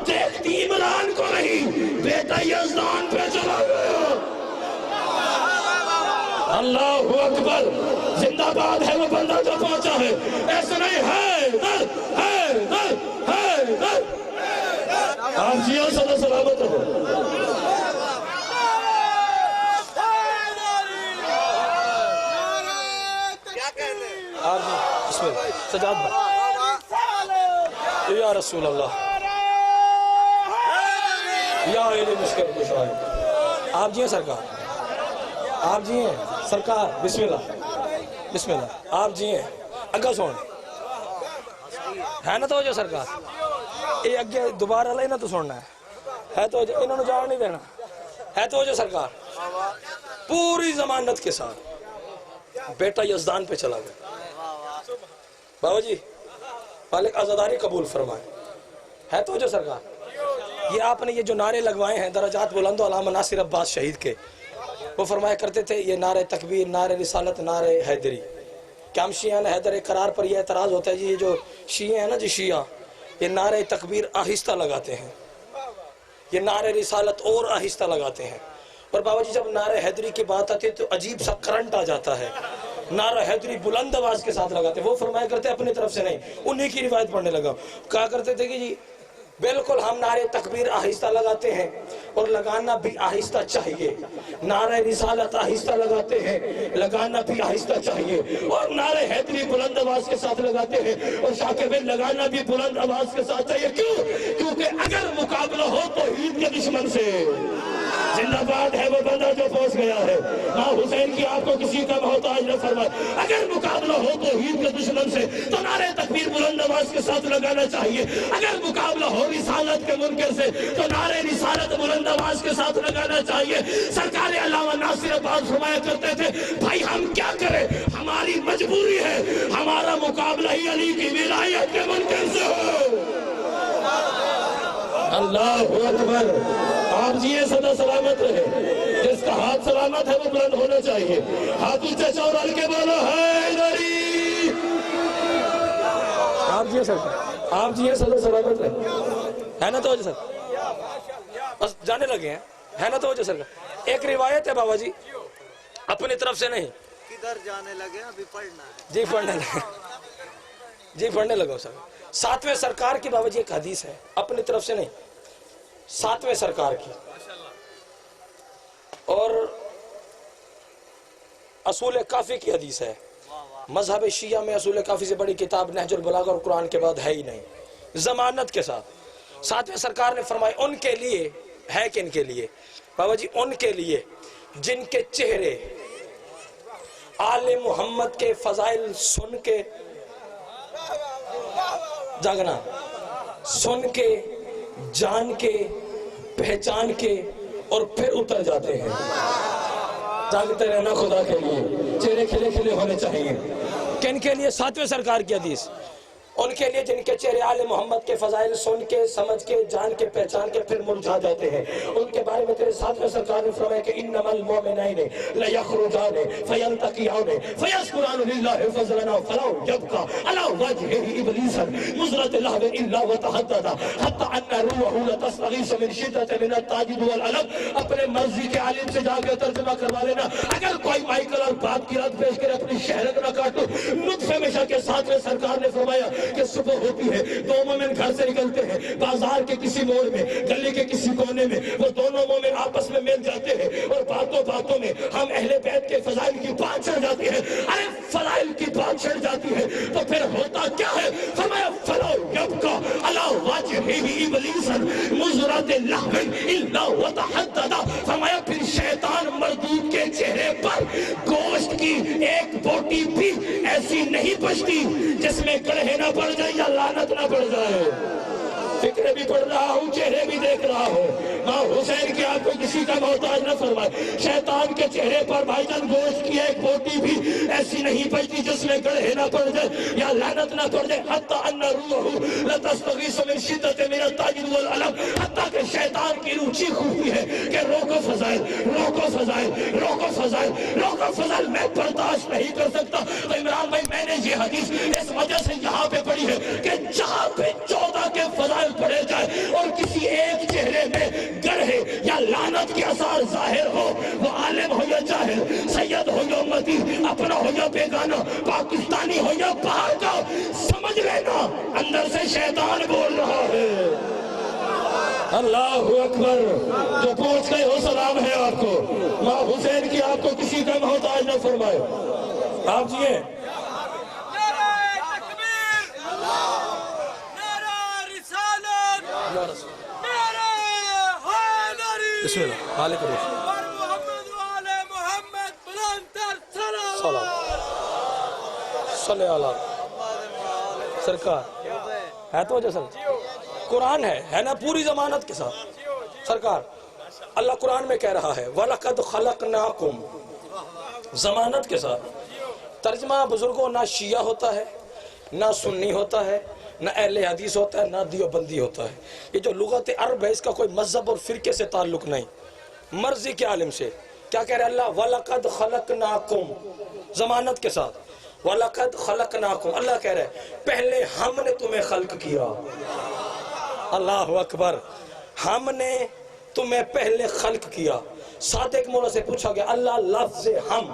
دیکھتی عمران کو نہیں، بیٹا یزدان پہ چلا گیا. اللہ اکبر. زندہ باد ہے وہ بندہ جو پہنچا ہے، ایسا نہیں ہے در ہے در ہے در. آپ جیو صدا سلامت رہو. سجاد بھائی، یا رسول اللہ، یا علی مشکل کشا ہے. آپ جی ہیں سرکار، آپ جی ہیں سرکار. بسم اللہ بسم اللہ. آپ جی ہیں اگا سون ہے نا تو جو سرکار یہ اگے دوبارہ لے نا تو سننا ہے تو انہوں نے جان نہیں دینا ہے تو جو سرکار پوری ضمانت کے ساتھ بیٹا یزدان پہ چلا گیا. بابا جی مالک عزاداری قبول فرمائے. ہے تو جو سرکار یہ آپ نے یہ جو نعرے لگوائے ہیں درجات بلند و علامہ ناصر عباس شہید کے، وہ فرمایا کرتے تھے یہ نعرہ تکبیر، نعرہ رسالت، نعرہ حیدری. کہ ہم شیعہ حیدر قرار پر یہ اعتراض ہوتا ہے جی، یہ جو شیعہ ہیں نا جی شیعہ، یہ نعرہ تکبیر آہستہ لگاتے ہیں، یہ نعرہ رسالت اور آہستہ لگاتے ہیں. اور بابا جی جب نعرہ حیدری کی بات آتی ہے تو عجیب سا کرنٹ آ جاتا ہے. نعرہ حیدری بلند آواز کے ساتھ لگاتے ہیں. وہ فرمایا کرتے اپنی طرف سے نہیں، انہی کی روایت پڑھنے لگا. کہا کرتے تھے کہ جی بالکل ہم نعرہ تکبیر آہستہ لگاتے ہیں اور لگانا بھی آہستہ چاہیے. نعرہ رسالت آہستہ لگاتے ہیں، لگانا بھی آہستہ چاہیے. اور نعرہ حیدری بلند آواز کے ساتھ لگاتے ہیں اور شاکر بن لگانا بھی بلند آواز کے ساتھ چاہیے. کیوں؟ کیونکہ اگر مقابلہ ہو تو عید کے دشمن سے. زندہ باد ہے وہ بندہ جو پہنچ گیا ہے. ماں حسین کی آپ کو کسی کا محتاج نہ فرمائے. اگر مقابلہ ہو تو عید کے دشمن سے تو نعرہ تکبیر بلند آواز کے ساتھ لگانا چاہیے. اگر مقابلہ ہو رسالت کے منکر سے تو نعرہ رسالت بلند آواز کے ساتھ لگانا چاہیے. سرکار علامہ ناصر عباس فرمایا کرتے تھے بھائی ہم کیا کریں، ہماری مجبوری ہے، ہمارا مقابلہ ہی علی کی ولایت کے منکر سے ہو. اللہ اکبر. آپ جیے صدا سلامت رہے. جس کا ہاتھ سلامت ہے وہ بلند ہونا چاہیے. ہاتھ اونچے چور ہل کے بولو حیدری. آپ جیے سر، آپ جیے صدا سلامت رہے. ہے نا تو سر بس جانے لگے ہیں. ہے نا تو سر. ایک روایت ہے بابا جی اپنی طرف سے نہیں. کدھر جانے لگے ابھی پڑھنا ہے جی پڑھنے لگے. جی پڑھنے لگو سر. ساتویں سرکار کی بابا جی ایک حدیث ہے اپنی طرف سے نہیں، ساتویں سرکار کی. اور اصول کافی کی حدیث ہے. مذہب شیعہ میں اصول کافی سے بڑی کتاب نہج البلاغہ اور قرآن کے بعد ہے ہی نہیں. ضمانت کے ساتھ ساتویں سرکار نے فرمایا ان کے لیے ہے کہ ان کے لیے بابا جی ان کے لیے جن کے چہرے آل محمد کے فضائل سن کے جاگنا سن کے جان کے پہچان کے اور پھر اتر جاتے ہیں. جاگتے رہنا خدا کے لیے, چہرے کھلے کھلے ہونے چاہیے. کن کے لیے؟ ساتویں سرکار کی حدیث, ان کے لیے جن کے چہرے آل محمد کے فضائل سن کے سمجھ کے جان کے پہچان کے پھر مرجھا جاتے ہیں. ان کے بارے میں تیرے ساتویں سرکار نے فرمایا کہ انما المؤمنین لیخرجان فیلتقیان فیذکران للہ فضلا فلا یبقى علی وجهه ابلیس مزرۃ لهب الا وتحدد حتى ان روحه لتستغیث من شدة من التعجب والالم. اپنے مرضی کے عالم سے جا کے ترجمہ کروا لینا. اگر کوئی مائیکل اور بات کی رات پیش کرے اپنی شہرت نہ کاٹو. نطفے میں کے ساتویں سرکار نے فرمایا کہ صبح ہوتی ہے, دو مومن گھر سے نکلتے ہیں, بازار کے کسی موڑ میں, گلی کے کسی کونے میں, وہ دونوں مومن آپس میں مل جاتے ہیں اور باتوں باتوں میں ہم اہل بیت کے فضائل کی بات چھڑ جاتی ہے. ارے فضائل کی بات چھڑ جاتی ہے تو پھر ہوتا کیا ہے؟ فرمایا فلا یبقى علی وجهه ابلیس مزرۃ لهب الا وتحدد. فرمایا پھر شیطان مردود کے چہرے پر گوشت کی ایک بوٹی بھی ایسی نہیں بچتی جس میں گڑھے نہ پڑ جائے یا لعنت نہ پڑ جائے. فکر بھی پڑھ رہا ہوں, چہرے بھی دیکھ رہا ہوں. ماں حسین کی آپ کو کسی کا محتاج نہ فرمائے. شیطان کے چہرے پر بھائی جان گوشت کی ایک بوٹی بھی ایسی نہیں بچتی جس میں گڑھے نہ پڑ جائے یا لعنت نہ پڑ جائے. حتی ان روحه لتستغیث من شدۃ من التعجب والالم. حتی کہ شیطان کی روح چیخ اٹھتی ہے کہ روکو فضائل, روکو فضائل, روکو فضائل, روکو فضائل. میں برداشت نہیں کر سکتا. تو عمران بھائی میں نے یہ حدیث اس وجہ سے یہاں پہ پڑھی ہے کہ جہاں پہ 14 کے فضائل پڑھے جائے اور کسی ایک چہرے میں گڑھے یا لعنت کے اثار ظاہر ہو, وہ عالم ہو یا جاہل, سید ہو یا امتی, اپنا ہو یا بیگانہ, پاکستانی ہو یا باہر کا, سمجھ لینا اندر سے شیطان بول رہا ہے. اللہ اکبر. جو پہنچ گئے ہو سلام ہے آپ کو. ماں حسین کی آپ کو کسی کا محتاج نہ فرمائے. آپ جی ہیں بسم اللہ علیہ صلی اللہ سرکار ہے تو وجہ سر قرآن ہے نا پوری ضمانت کے ساتھ. سرکار اللہ قرآن میں کہہ رہا ہے وَلَقَدْ خَلَقْنَاكُمْ, ضمانت کے ساتھ. ترجمہ بزرگوں نہ شیعہ ہوتا ہے, نہ سنی ہوتا ہے, نہ اہل حدیث ہوتا ہے, نہ دیوبندی ہوتا ہے. یہ جو لغت عرب ہے اس کا کوئی مذہب اور فرقے سے تعلق نہیں, مرضی کے عالم سے. کیا کہہ رہے اللہ وَلَقَدْ خَلَقْنَاكُمْ, ضمانت کے ساتھ. وَلَقَدْ خَلَقْنَاكُمْ, اللہ کہہ رہے ہیں پہلے ہم نے تمہیں خلق کیا. اللہ اکبر. ہم نے تمہیں پہلے خلق کیا. صادق مولا سے پوچھا گیا اللہ لفظ ہم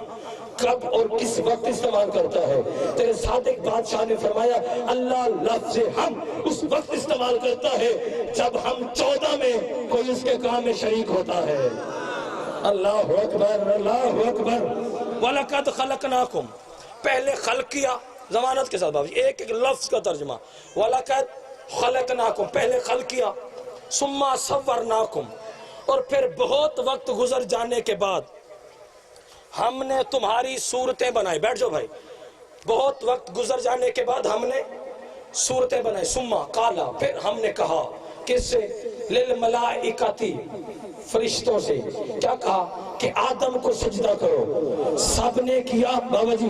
کب اور کس وقت استعمال کرتا ہے؟ تیرے صادق بادشاہ نے فرمایا اللہ لفظ ہم اس وقت استعمال کرتا ہے جب ہم 14 میں کوئی اس کے کام میں شریک ہوتا ہے. اللہ اکبر, اللہ اکبر. وَلَقَدْ خَلَقْنَاكُمْ, پہلے خلق کیا. ضمانت کے ساتھ بابی ایک ایک لفظ کا ترجمہ. وَلَقَدْ خَلَقْنَاكُمْ, پہلے خلق کیا. ثُمَّ صَوَّرْنَاكُمْ, اور پھر بہت وقت گزر جانے کے بعد ہم نے تمہاری صورتیں بنائی. بیٹھ جاؤ بھائی. بہت وقت گزر جانے کے بعد ہم نے صورتیں بنائی. ثم قال, پھر ہم نے کہا کس سے؟ للملائکتی, فرشتوں سے. کیا کہا کہ آدم کو سجدہ کرو. سب نے کیا بابا جی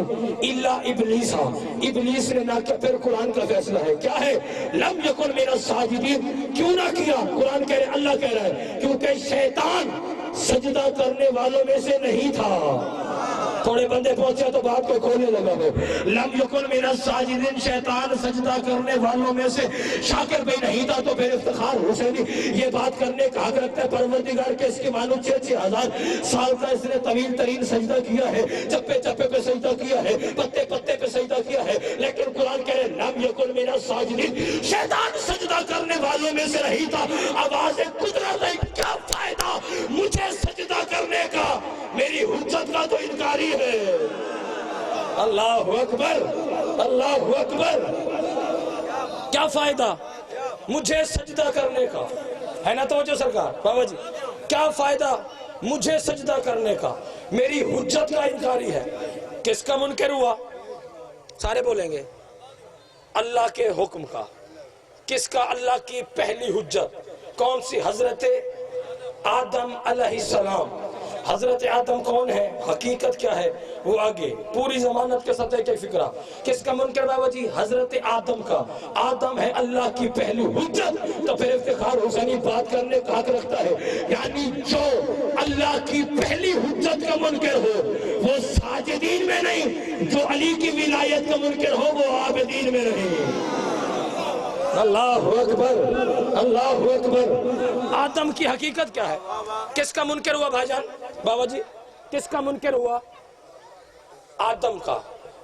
الا ابلیس, ابلیس نے نہ کیا. پھر قرآن کا فیصلہ ہے کیا ہے؟ لم یکن من الساجدین, کیوں نہ کیا؟ قرآن کہہ رہے اللہ کہہ رہا ہے کیونکہ شیطان سجدہ کرنے والوں میں سے نہیں تھا. تھوڑے بندے پہنچے تو بات کو کھولنے لگا ہو. لم یکن من الساجدین, شیطان سجدہ کرنے والوں میں سے شاکر بھی نہیں تھا. تو پھر افتخار حسینی یہ بات کرنے کا حق رکھتا ہے پروردگار کے اس کی مانو 6,000 سال کا اس نے طویل ترین سجدہ کیا ہے, چپے چپے پہ سجدہ کیا ہے, پتے پتے پہ سجدہ کیا ہے. لیکن قرآن کہہ رہے لم یکن من الساجدین, شیطان سجدہ کرنے والوں میں سے نہیں تھا. آواز قدرت ہے, کیا فائدہ مجھے سجدہ کرنے کا, میری حجت کا تو انکاری ہے. اللہ اکبر, اللہ اکبر. کیا فائدہ مجھے سجدہ کرنے کا ہے نا توجہ سرکار بابا جی، کیا فائدہ مجھے سجدہ کرنے کا، میری حجت کا انکاری ہے۔ کس کا منکر ہوا؟ سارے بولیں گے اللہ کے حکم کا۔ کس کا؟ اللہ کی پہلی حجت کون سی؟ حضرت آدم علیہ السلام۔ حضرت آدم کون ہے؟ حقیقت کیا ہے؟ وہ آگے پوری ضمانت کے ساتھ ایک فکرہ۔ کس کا منکر بابا جی؟ حضرت آدم کا۔ آدم ہے اللہ کی پہلی حجت، تو پھر افتخار حسینی بات کرنے کا حق رکھتا ہے۔ یعنی جو اللہ کی پہلی حجت کا منکر ہو وہ ساجدین میں نہیں، جو علی کی ولایت کا منکر ہو وہ عابدین میں نہیں۔ اللہ اکبر، اللہ اکبر۔ آدم کی حقیقت کیا ہے؟ کس کا منکر ہوا بھائی جان بابا جی؟ کس کا منکر ہوا؟ آدم کا۔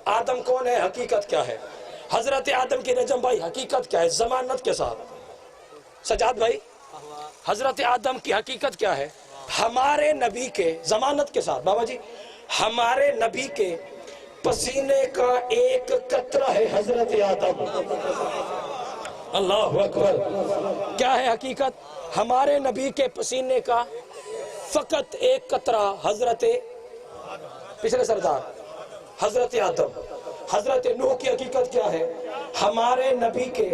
آدم کون ہے؟ حقیقت کیا ہے؟ حضرت آدم کی نجم بھائی حقیقت کیا ہے ضمانت کے ساتھ؟ سجاد بھائی حضرت آدم کی حقیقت کیا ہے؟ ہمارے نبی کے ضمانت کے ساتھ بابا جی، ہمارے نبی کے پسینے کا ایک قطرہ ہے حضرت آدم۔ اللہ اکبر۔ کیا ہے حقیقت؟ ہمارے نبی کے پسینے کا فقط ایک قطرہ حضرت پچھلے سردار حضرت آدم۔ حضرت نوح کی حقیقت کیا ہے؟ ہمارے نبی کے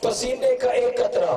پسینے کا ایک قطرہ۔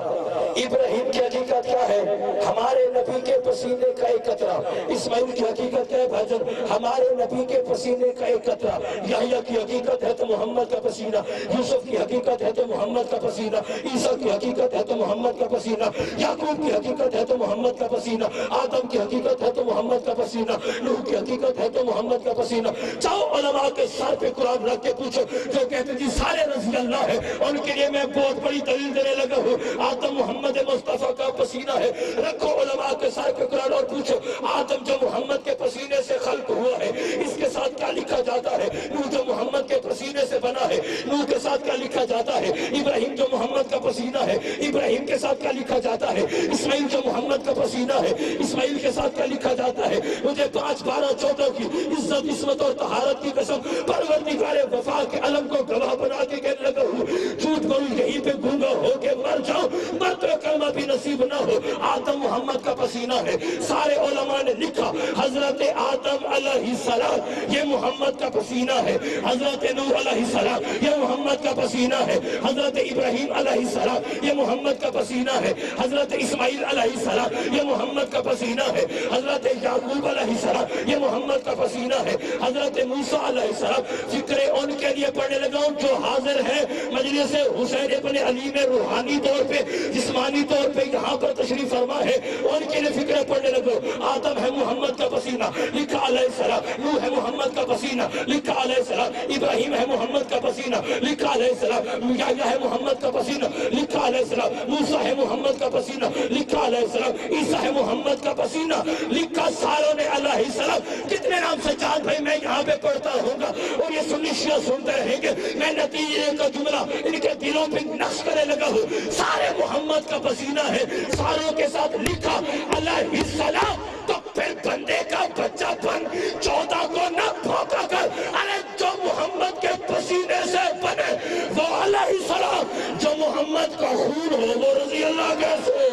ابراہیم کی حقیقت کیا ہے؟ ہمارے نبی کے پسینے کا ایک قطرہ۔ اسماعیل کی حقیقت کیا ہے بھائی؟ ہمارے نبی کے پسینے کا ایک قطرہ۔ یحییٰ کی حقیقت ہے تو محمد کا پسینہ، یوسف کی حقیقت ہے تو محمد کا پسینہ، عیسیٰ کی حقیقت ہے تو محمد کا پسینہ، یعقوب کی حقیقت ہے تو محمد کا پسینہ، آدم کی حقیقت ہے تو محمد کا پسینہ، نوح کی حقیقت ہے تو محمد کا پسینہ۔ چاہو علماء کے سر پہ قرآن رکھ کے پوچھو، جو کہتے جی سارے رضی اللہ ہے، ان کے لیے میں بہت بڑی دلیل دینے لگا ہوں۔ آدم محمد مصطفیٰ کا پسینہ ہے۔ رکھو علماء کے سر پہ قرآن اور پوچھو آدم جو محمد کے پسینے سے خلق ہوا ہے اس کے ساتھ کیا لکھا جاتا ہے؟ نوح جو محمد کے پسینے سے بنا ہے، نوح کے ساتھ کیا لکھا جاتا ہے؟ ابراہیم جو محمد کا پسینہ ہے، ابراہیم کے ساتھ کیا لکھا جاتا ہے؟ اسماعیل جو محمد کا پسینہ ہے، اسماعیل کے ساتھ کیا لکھا جاتا ہے؟ مجھے 5 12 14 کی عزت عصمت اور طہارت کی قسم پروردگار وفا کے علم کو گواہ بنا کے کہنے لگا ہوں جھوٹ بولوں یہیں پہ گونگا ہو کے مر جاؤں، مرد کلمہ بھی نصیب نہ ہو۔ آدم محمد کا پسینہ ہے۔ سارے علماء نے لکھا حضرت آدم علیہ السلام یہ محمد کا پسینہ ہے، حضرت نوح علیہ السلام یہ محمد کا پسینہ ہے، حضرت ابراہیم علیہ السلام یہ محمد کا پسینہ ہے، حضرت اسماعیل علیہ السلام یہ محمد کا پسینہ ہے، حضرت یعقوب علیہ السلام یہ محمد کا پسینہ ہے، حضرت موسیٰ علیہ السلام۔ فکر ان کے لیے پڑھنے لگا ہوں جو حاضر ہے مجلس حسین ابن علی میں روحانی طور پہ جسمانی طور پہ یہاں پر تشریف فرما ہے، ان کے لیے فکر پڑھنے لگو۔ آدم ہے محمد کا پسینہ، لکھا علیہ السلام، نوح ہے محمد کا پسینہ، لکھا علیہ السلام، ابراہیم ہے محمد کا پسینہ، لکھا علیہ السلام، یحییٰ ہے محمد کا پسینہ، لکھا علیہ السلام، موسیٰ ہے محمد کا پسینہ، لکھا علیہ السلام، عیسیٰ ہے محمد کا پسینہ، لکھا ساروں نے علیہ السلام۔ کتنے نام سجاد بھائی میں یہاں پہ پڑھتا ہوں گا اور یہ سنی شیعہ سنتے رہیں گے، میں نتیجے کا جملہ ان کے دلوں پہ نقش کرنے لگا ہوں۔ سارے محمد کا پسینہ ہے، ساروں کے ساتھ لکھا علیہ السلام، تو پھر بندے کا بچہ بن 14 کو نہ بھوکا کر، ارے جو محمد کے پسینے سے بنے وہ علیہ السلام، جو محمد کا خون ہو وہ رضی اللہ کیسے؟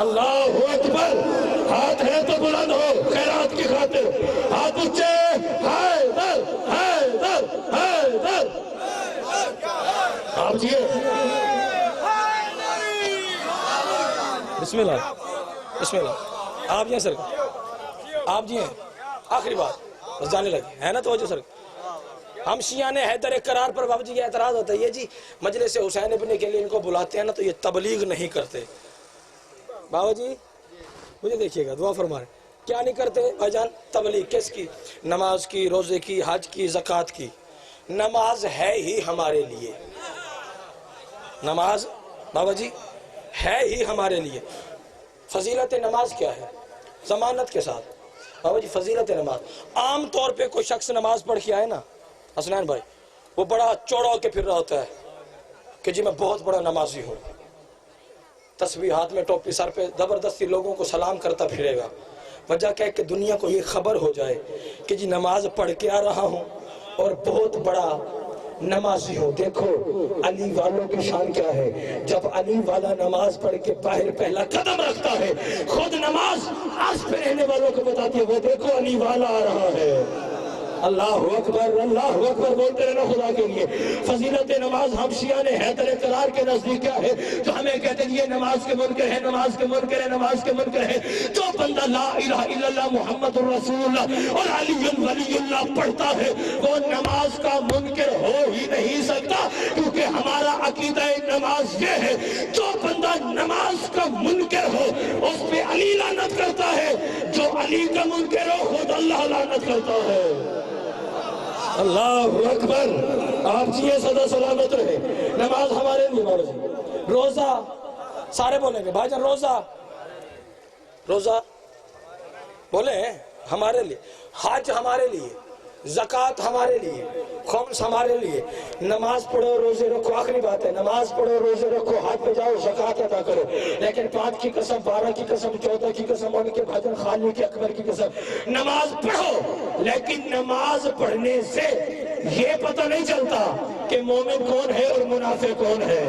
اللہ اکبر۔ ہاتھ ہے تو بلند ہو خیرات کی خاطر، ہاتھ اونچے، حیدر حیدر حیدر۔ آپ جیے بسم اللہ بسم اللہ۔ آپ جی ہیں سر، آپ جی ہیں، آخری بات بس جانے لگے ہے نا توجہ سر۔ ہم شیعہ نے حیدر قرار پر بابا جی یہ اعتراض ہوتا ہے یہ جی مجلس حسین ابن کے لیے ان کو بلاتے ہیں نا تو یہ تبلیغ نہیں کرتے۔ بابا جی مجھے دیکھیے گا دعا فرما رہے کیا نہیں کرتے بھائی جان؟ تبلیغ کس کی؟ نماز کی، روزے کی، حج کی، زکوٰۃ کی۔ نماز ہے ہی ہمارے لیے، نماز بابا جی ہے ہی ہمارے لیے۔ فضیلت نماز کیا ہے؟ ضمانت کے ساتھ بابا جی فضیلت نماز۔ عام طور پہ کوئی شخص نماز پڑھ کے آئے نا حسنین بھائی، وہ بڑا چوڑا ہو کے پھر رہا ہوتا ہے کہ جی میں بہت بڑا نمازی ہوں، تسبیح ہاتھ میں، ٹوپی سر پہ، زبردستی لوگوں کو سلام کرتا پھرے گا۔ وجہ کیا ہے کہ دنیا کو یہ خبر ہو جائے کہ جی نماز پڑھ کے آ رہا ہوں اور بہت بڑا نمازی ہو. دیکھو علی والوں کی شان کیا ہے. جب علی والا نماز پڑھ کے باہر پہلا قدم رکھتا ہے خود نماز عرش پہ رہنے والوں کو بتاتی ہے وہ دیکھو علی والا آ رہا ہے. اللہ اکبر بولتے رہنا خدا کے لیے. فضیلت نماز ہم شیعہ نے حیدر قرار کے نزدیک کیا ہے جو ہمیں کہتے ہیں یہ نماز کے منکر ہے, نماز کے منکر ہے, نماز کے منکر ہے. جو بندہ لا الہ الا اللہ محمد الرسول اللہ اور علی ولی اللہ پڑھتا ہے وہ نماز کا منکر ہو ہی نہیں سکتا, کیونکہ ہمارا عقیدہ نماز یہ ہے جو بندہ نماز کا منکر ہو اس پہ علی لعنت کرتا ہے, جو علی کا منکر ہو خود اللہ لعنت کرتا ہے. اللہ اکبر. آپ جیے صدا سلامت رہے. نماز ہمارے لیے بابا جی. روزہ سارے بولیں گے بھائی جان, روزہ بولے ہمارے لیے, حج ہمارے لیے, زکوٰۃ ہمارے لیے, خمس ہمارے لیے. نماز پڑھو روزے رکھو, آخری بات ہے, نماز پڑھو روزے رکھو, حج پہ جاؤ, زکوٰۃ ادا کرو. لیکن 5 کی قسم, 12 کی قسم, 14 کی قسم, ان کے بھاجن خالق کے اکبر کی قسم, نماز پڑھو. لیکن نماز پڑھنے سے یہ پتہ نہیں چلتا کہ مومن کون ہے اور منافق کون ہے.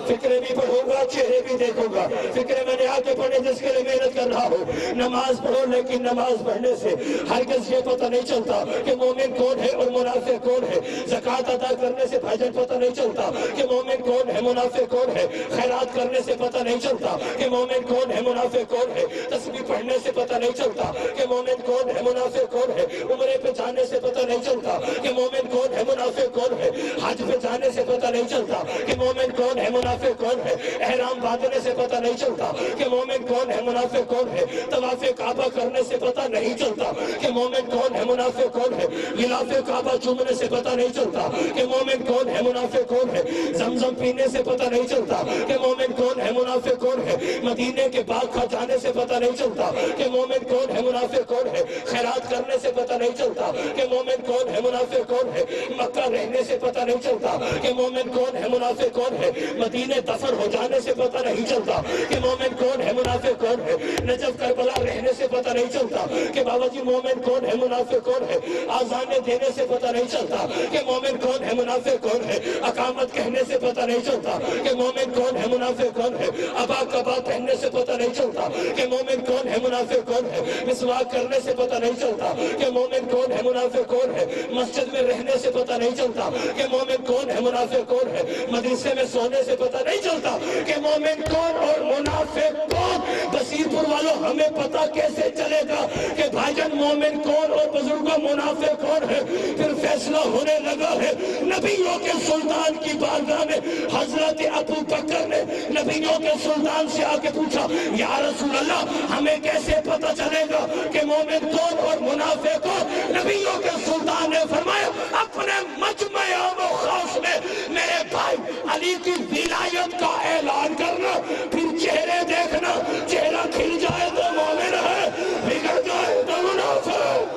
فکرے بھی پڑھوں گا, چہرے بھی دیکھوں گا. فکرے میں نے آ کے پڑھے جس کے لیے محنت کر رہا ہوں. نماز پڑھو, لیکن نماز پڑھنے سے ہرگز یہ پتہ نہیں چلتا کہ مومن کون ہے اور منافق کون ہے. زکوٰۃ ادا کرنے سے بھائی پتہ نہیں چلتا کہ مومن کون ہے منافق کون ہے. خیرات کرنے سے پتہ نہیں چلتا کہ مومن کون ہے منافق کون ہے. تسبیح پڑھنے سے پتہ نہیں چلتا کہ مومن کون ہے منافق کون ہے. عمرے پہ جانے سے پتہ نہیں چلتا کہ مومن کون ہے منافق کون ہے. حج پہ جانے سے پتہ نہیں چلتا کہ مومن کون ہے منافق کون ہے. احرام باندھنے سے پتہ نہیں چلتا کہ مومن کون ہے منافق کون ہے. طواف کعبہ کرنے سے پتہ نہیں چلتا کہ مومن کون ہے منافق کون ہے. غلاف کعبہ چومنے سے پتہ نہیں چلتا کہ مومن کون ہے منافق کون ہے. زمزم پینے سے پتہ نہیں چلتا کہ مومن کون ہے منافق کون ہے. مدینے کے باغ کھا جانے سے پتہ نہیں چلتا کہ مومن کون ہے منافق کون ہے. خیرات کرنے سے پتہ نہیں چلتا کہ مومن کون ہے منافق کون ہے. مکہ رہنے سے پتہ نہیں چلتا کہ مومن کون ہے منافق کون ہے. مدینے دفن ہو جانے سے پتہ نہیں چلتا کہ مومن کون ہے منافق کون ہے. نجف کربلا رہنے سے پتہ نہیں چلتا کہ بابا جی مومن کون ہے منافق کون ہے. آزانے دینے سے پتہ نہیں چلتا کہ مومن کون ہے منافق کون ہے. اقامت کہنے سے پتہ نہیں چلتا کہ مومن کون ہے منافق کون ہے. ابا کبا پہننے سے پتہ نہیں چلتا کہ مومن کون ہے منافق کون ہے. مسواک کرنے سے پتہ نہیں چلتا کہ مومن کون ہے منافق کون ہے. مسجد میں رہنے سے پتہ نہیں چلتا کہ مومن کون ہے منافق کون ہے. مدرسے میں سونے سے پتہ نہیں چلتا کہ مومن کون اور منافق کون. بصیر پور والوں ہمیں پتہ کیسے چلے گا کہ بھائی جان مومن کون اور بزرگوں منافق کون ہے. پھر فیصلہ ہونے لگا ہے. نبیوں کے سلطان کی بارگاہ میں حضرت ابو بکر نے نبیوں کے سلطان سے آ کے پوچھا یا رسول اللہ ہمیں کیسے پتہ چلے گا کہ مومن کون اور منافق کون. نبیوں کے سلطان نے فرمایا اپنے مجمع عام و خاص میں میرے بھائی علی کی ولایت کا اعلان کرنا, پھر چہرے دیکھنا, چہرہ کھل جائے تو مومن ہے, بگڑ جائے تو منافق.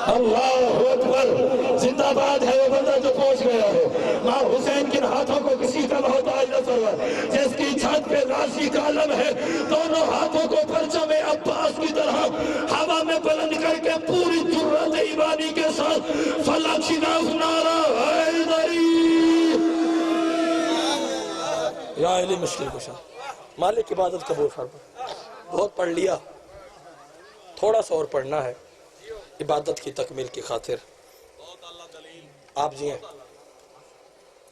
اللہ اکبر. زندہ باد ہے وہ بندہ جو پہنچ گیا ہے. ماں حسین کن ہاتھوں کو کسی کا محتاج نہ فرمائے. جس کی چھت پہ غازی کا علم ہے دونوں ہاتھوں کو پرچم عباس کی طرح ہوا میں بلند کر کے پوری جرأت ایمانی کے ساتھ فلک شناس نعرہ حیدری. یا علی مشکل کشا مالک عبادت قبول فرما. بہت پڑھ لیا, تھوڑا سا اور پڑھنا ہے عبادت کی تکمیل کی خاطر. آپ جی ہیں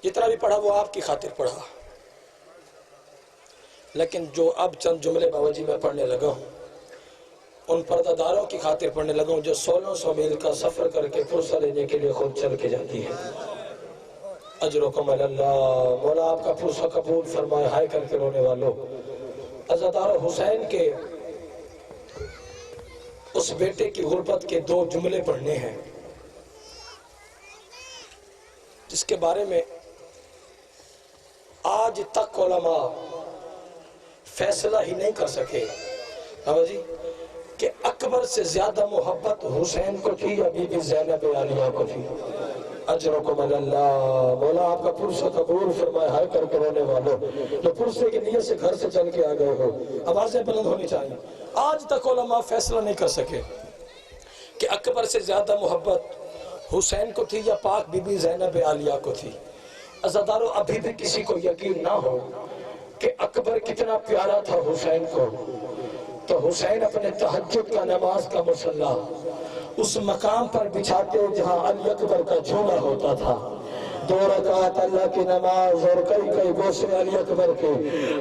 جتنا بھی پڑھا وہ آپ کی خاطر پڑھا, لیکن جو اب چند جملے بابا جی میں پڑھنے لگا ہوں ان پردہ داروں کی خاطر پڑھنے لگا ہوں جو 1600 میل کا سفر کر کے پرسہ لینے کے لیے خود چل کے جاتی ہے. اجرکم اللہ. مولا آپ کا پرسہ قبول فرمائے. ہائے کر کے رونے والوں, عزادار حسین کے اس بیٹے کی غربت کے 2 جملے پڑھنے ہیں جس کے بارے میں آج تک علماء فیصلہ ہی نہیں کر سکے بابا جی کہ اکبر سے زیادہ محبت حسین کو تھی یا بی بی زینب عالیہ کو تھی. اجرکم اللہ. مولا آپ کا پرسہ قبول فرمائے. ہائے کر کے رونے والوں جو پرسے کی نیت سے گھر سے چل کے آ گئے ہو آوازیں بلند ہونی چاہیے. آج تک علماء فیصلہ نہیں کر سکے کہ اکبر سے زیادہ محبت حسین کو تھی یا پاک بی بی زینب عالیہ کو تھی؟ عزادارو ابھی بھی کسی کو یقین نہ ہو کہ اکبر کتنا پیارا تھا حسین کو، تو حسین اپنے تہجد کا نماز کا مصلی اس مقام پر بچھاتے جہاں علی اکبر کا جھولا ہوتا تھا. 2 رکعت اللہ کی نماز اور کئی بوسے علی اکبر کے.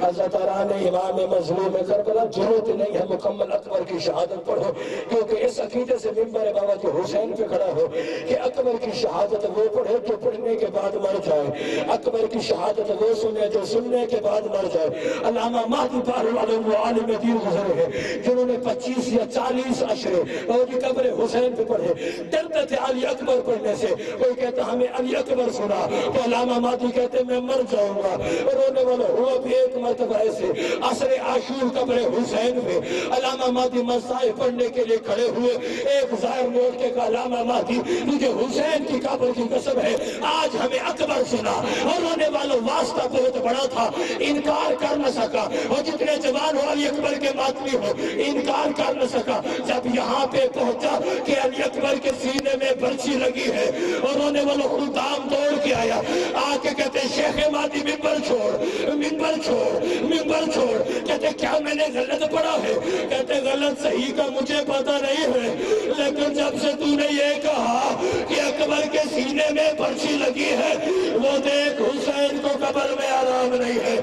حضرت نے امام مظلوم کربلا ضرورت نہیں ہے مکمل اکبر کی شہادت پڑھو، کیونکہ اس عقیدے سے منبر بابا کے حسین پہ کھڑا ہو کہ اکبر کی شہادت وہ پڑھے جو پڑھنے کے بعد مر جائے، اکبر کی شہادت وہ سنے جو سننے کے بعد مر جائے. علامہ مہدی بہر العلوم و عالم دین گزرے ہیں جنہوں نے 25 یا 40 عشرے اور کی قبر حسین پہ پڑھے، ڈرتے تھے علی اکبر پڑھنے سے. کوئی کہتا ہمیں علی اکبر سنا، تو علامہ مہدی کہتے میں مر جاؤں گا. رونے والا ہوا بھی ایک مرتبہ ایسے عصر عاشور قبر حسین پہ علامہ مہدی مسائل پڑھنے کے لیے کھڑے ہوئے. ایک ظاہر موڑ کے کہا علامہ مہدی تجھے حسین کی قبر کی قسم ہے آج ہمیں اکبر سنا. اور رونے والا واسطہ بہت بڑا تھا، انکار کر نہ سکا. اور جتنے جوان ہو علی اکبر کے ماتمی ہو انکار کر نہ سکا. جب یہاں پہ پہنچا کہ علی اکبر کے سینے میں برچی لگی ہے اور رونے والا خردام دوڑ کے آیا، آ کے کہتے شیخ مہدی منبر چھوڑ، منبر چھوڑ، منبر چھوڑ. کہتے کیا میں نے غلط پڑھا ہے؟ کہتے غلط صحیح کا مجھے پتا نہیں ہے، لیکن جب سے تو نے یہ کہا کہ اکبر کے سینے میں برچی لگی ہے، وہ دیکھ حسین کو قبر میں آرام نہیں ہے،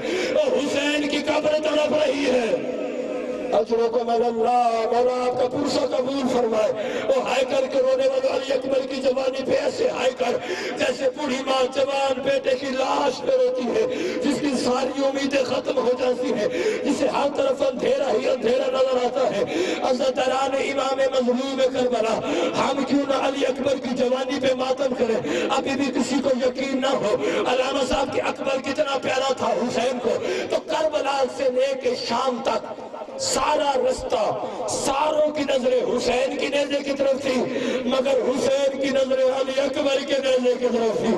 حسین کی قبر تڑپ رہی ہے. اجرکم اللہ، مولا آپ کا پرسہ قبول فرمائے. وہ ہائے کر کے رونے والے علی اکبر کی جوانی پہ ایسے ہائے کر جیسے بوڑھی ماں جوان بیٹے کی لاش پہ روتی ہے، جس کی ساری امیدیں ختم ہو جاتی ہیں، جسے ہر طرف اندھیرا ہی اندھیرا نظر آتا ہے. حضرت امام مظلوم کربلا ہم کیوں نہ علی اکبر کی جوانی پہ ماتم کریں؟ ابھی بھی کسی کو یقین نہ ہو علامہ صاحب کہ اکبر کتنا پیارا تھا حسین کو، تو کربلا سے لے کے شام تک سارا رستہ ساروں کی نظریں حسین کی نیزے کی طرف تھی، مگر حسین کی نظریں علی اکبر کے نیزے کی طرف تھی.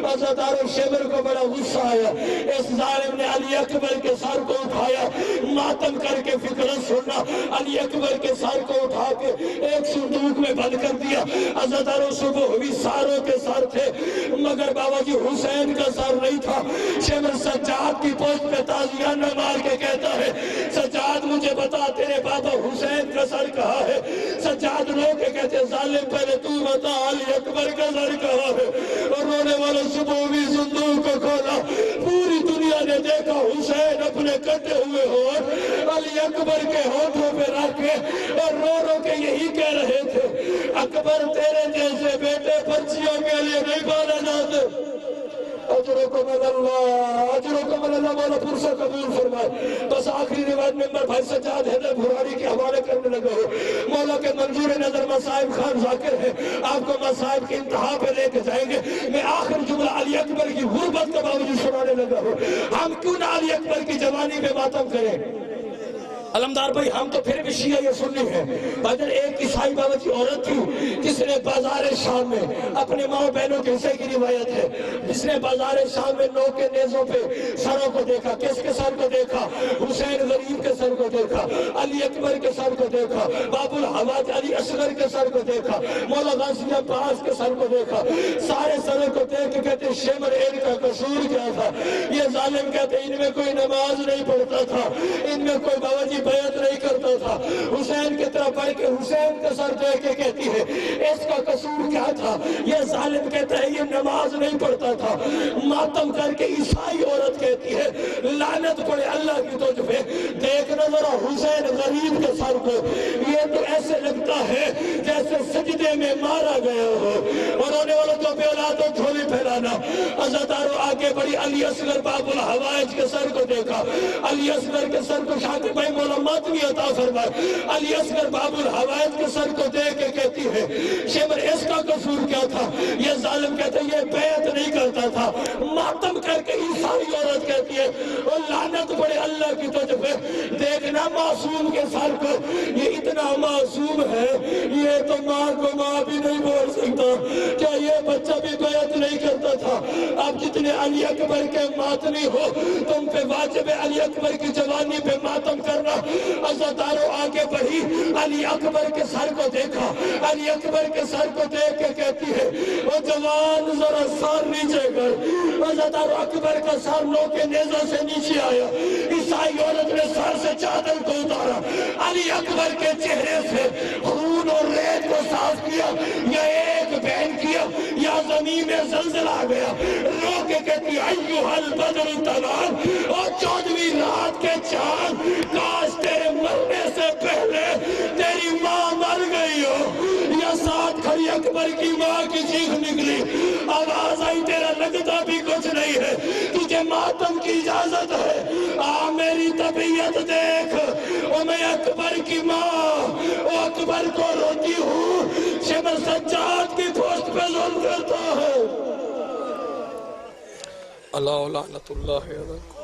حضرت شیبر کو بڑا غصہ آیا، اس ظالم نے علی اکبر کے سر کو اٹھایا، ماتم کر کے فکر سننا، علی اکبر کے سر کو اٹھا کے ایک صندوق میں بند کر دیا. حضرت صبح ہوئی ساروں کے سر تھے مگر بابا جی حسین کا سر نہیں تھا. شیبر سجاد کی پوچھ پہ تازیانہ مار کے کہتا ہے سجاد مجھے بتا تیرے بابا حسین کا سر کہاں ہے؟ سجاد رو کے کہتے ظالم پہلے تو بتا علی اکبر کا سر کہاں ہے؟ اور رونے والا صبح بھی صندوق کو کھولا، پوری دنیا نے دیکھا حسین اپنے کٹے ہوئے ہونٹ علی اکبر کے ہونٹوں پہ رکھ کے اور رو رو کے یہی کہہ رہے تھے اکبر تیرے جیسے بیٹے بچیوں کے لیے نہیں پالا جاتے. اجرکم اللہ، اجرکم اللہ، مولا پرسہ قبول فرمائے. بس آخری روایت ممبر بھائی سجاد حیدر بھراری کے حوالے کرنے لگا ہو. مولا کے منظور نظر مصائب خان ذاکر ہے، آپ کو مصائب کی انتہا پہ لے کے جائیں گے. میں آخر جملہ علی اکبر کی غربت کا باوجود سنانے لگا ہوں. ہم کیوں نہ علی اکبر کی جوانی پہ ماتم کریں؟ علمدار بھائی ہم تو پھر بھی شیعہ یہ سنی ہے. بدر ایک عیسائی بابا کی عورت تھی جس نے بازار شام میں اپنے ماں بہنوں کے حصے کی روایت ہے، جس نے بازار شام میں نو کے نیزوں پہ سروں کو دیکھا. کس کے سر کو دیکھا؟ حسین غریب کے سر کو دیکھا، علی اکبر کے سر کو دیکھا، باب الحواد علی اصغر کے سر کو دیکھا، مولا غازی عباس کے سر کو دیکھا. سارے سروں کو دیکھ کے کہتے شیمر ان کا قصور کیا تھا؟ یہ ظالم کہتے ان میں کوئی نماز نہیں پڑھتا تھا، ان میں کوئی بابا جی بیعت نہیں کرتا تھا. حسین کی طرف بڑھ کے حسین کا سر دیکھ کے کہتی ہے اس کا قصور کیا تھا؟ یہ ظالم کہتا ہے یہ نماز نہیں پڑھتا تھا. ماتم کر کے عیسائی عورت کہتی ہے لعنت پڑے اللہ کی تجھ پہ، دیکھنا ذرا حسین غریب کے سر کو، یہ تو ایسے لگتا ہے جیسے سجدے میں مارا گیا ہو. اور ہونے والا تو بے اولاد و جھولی پھیلانا. عزادارو آگے بڑی علی اصغر باب الحوائج کے سر کو دیکھا، علی اصغر کے سر کو شاکر بھائی مولا ماتمی عطا فرمائے. علی اصغر باب الحوائج کے سر کو دیکھ کے کہتی ہے شیبر اس کا قصور کیا تھا؟ یہ ظالم کہتے ہیں یہ بیعت نہیں کرتا تھا. ماتم کر کے عیسائی عورت کہتی ہے اور لعنت پڑے اللہ کی تجھ پہ، دیکھ دیکھنا معصوم کے سر کو، یہ اتنا معصوم ہے، یہ تو ماں کو ماں بھی نہیں بول سکتا، کیا یہ بچہ بھی بیعت نہیں کرتا تھا؟ اب جتنے علی اکبر کے ماتمی ہو، تم پہ واجب ہے علی اکبر کی جوانی پہ ماتم کرنا۔ عزادارو آگے بڑھی، علی اکبر کے سر کو دیکھا، علی اکبر کے سر کو دیکھ کے کہتی ہے وہ جوان ذرا سر نیچے کر۔ عزادارو اکبر کا سر لو کے نیزہ سے نیچے آیا، عیسائی عورت نے سر سے چادر کو اتارا، علی اکبر کے چہرے سے خون اور ریت کو صاف کیا، یا ایک بہن کیا یا زمین میں زلزلہ آ گیا، رو کے کہتی ایوہ البدر تمام، اور 14ویں رات کے چاند، کاش تیرے مرنے سے پہلے تیری ماں مر گئی ہو۔ یا ساتھ کھڑی اکبر کی ماں کی چیخ نکلی، آواز آئی تیرا لگتا بھی کچھ نہیں ہے، تجھے ماتم کی اجازت ہے، آ میری طبیعت دیکھ، اور میں اکبر کی ماں، وہ اکبر کو روتی ہوں، شبر سجاد کی پوسٹ پہ ظلم کرتا ہے۔ اللہ لعنت اللہ علیہ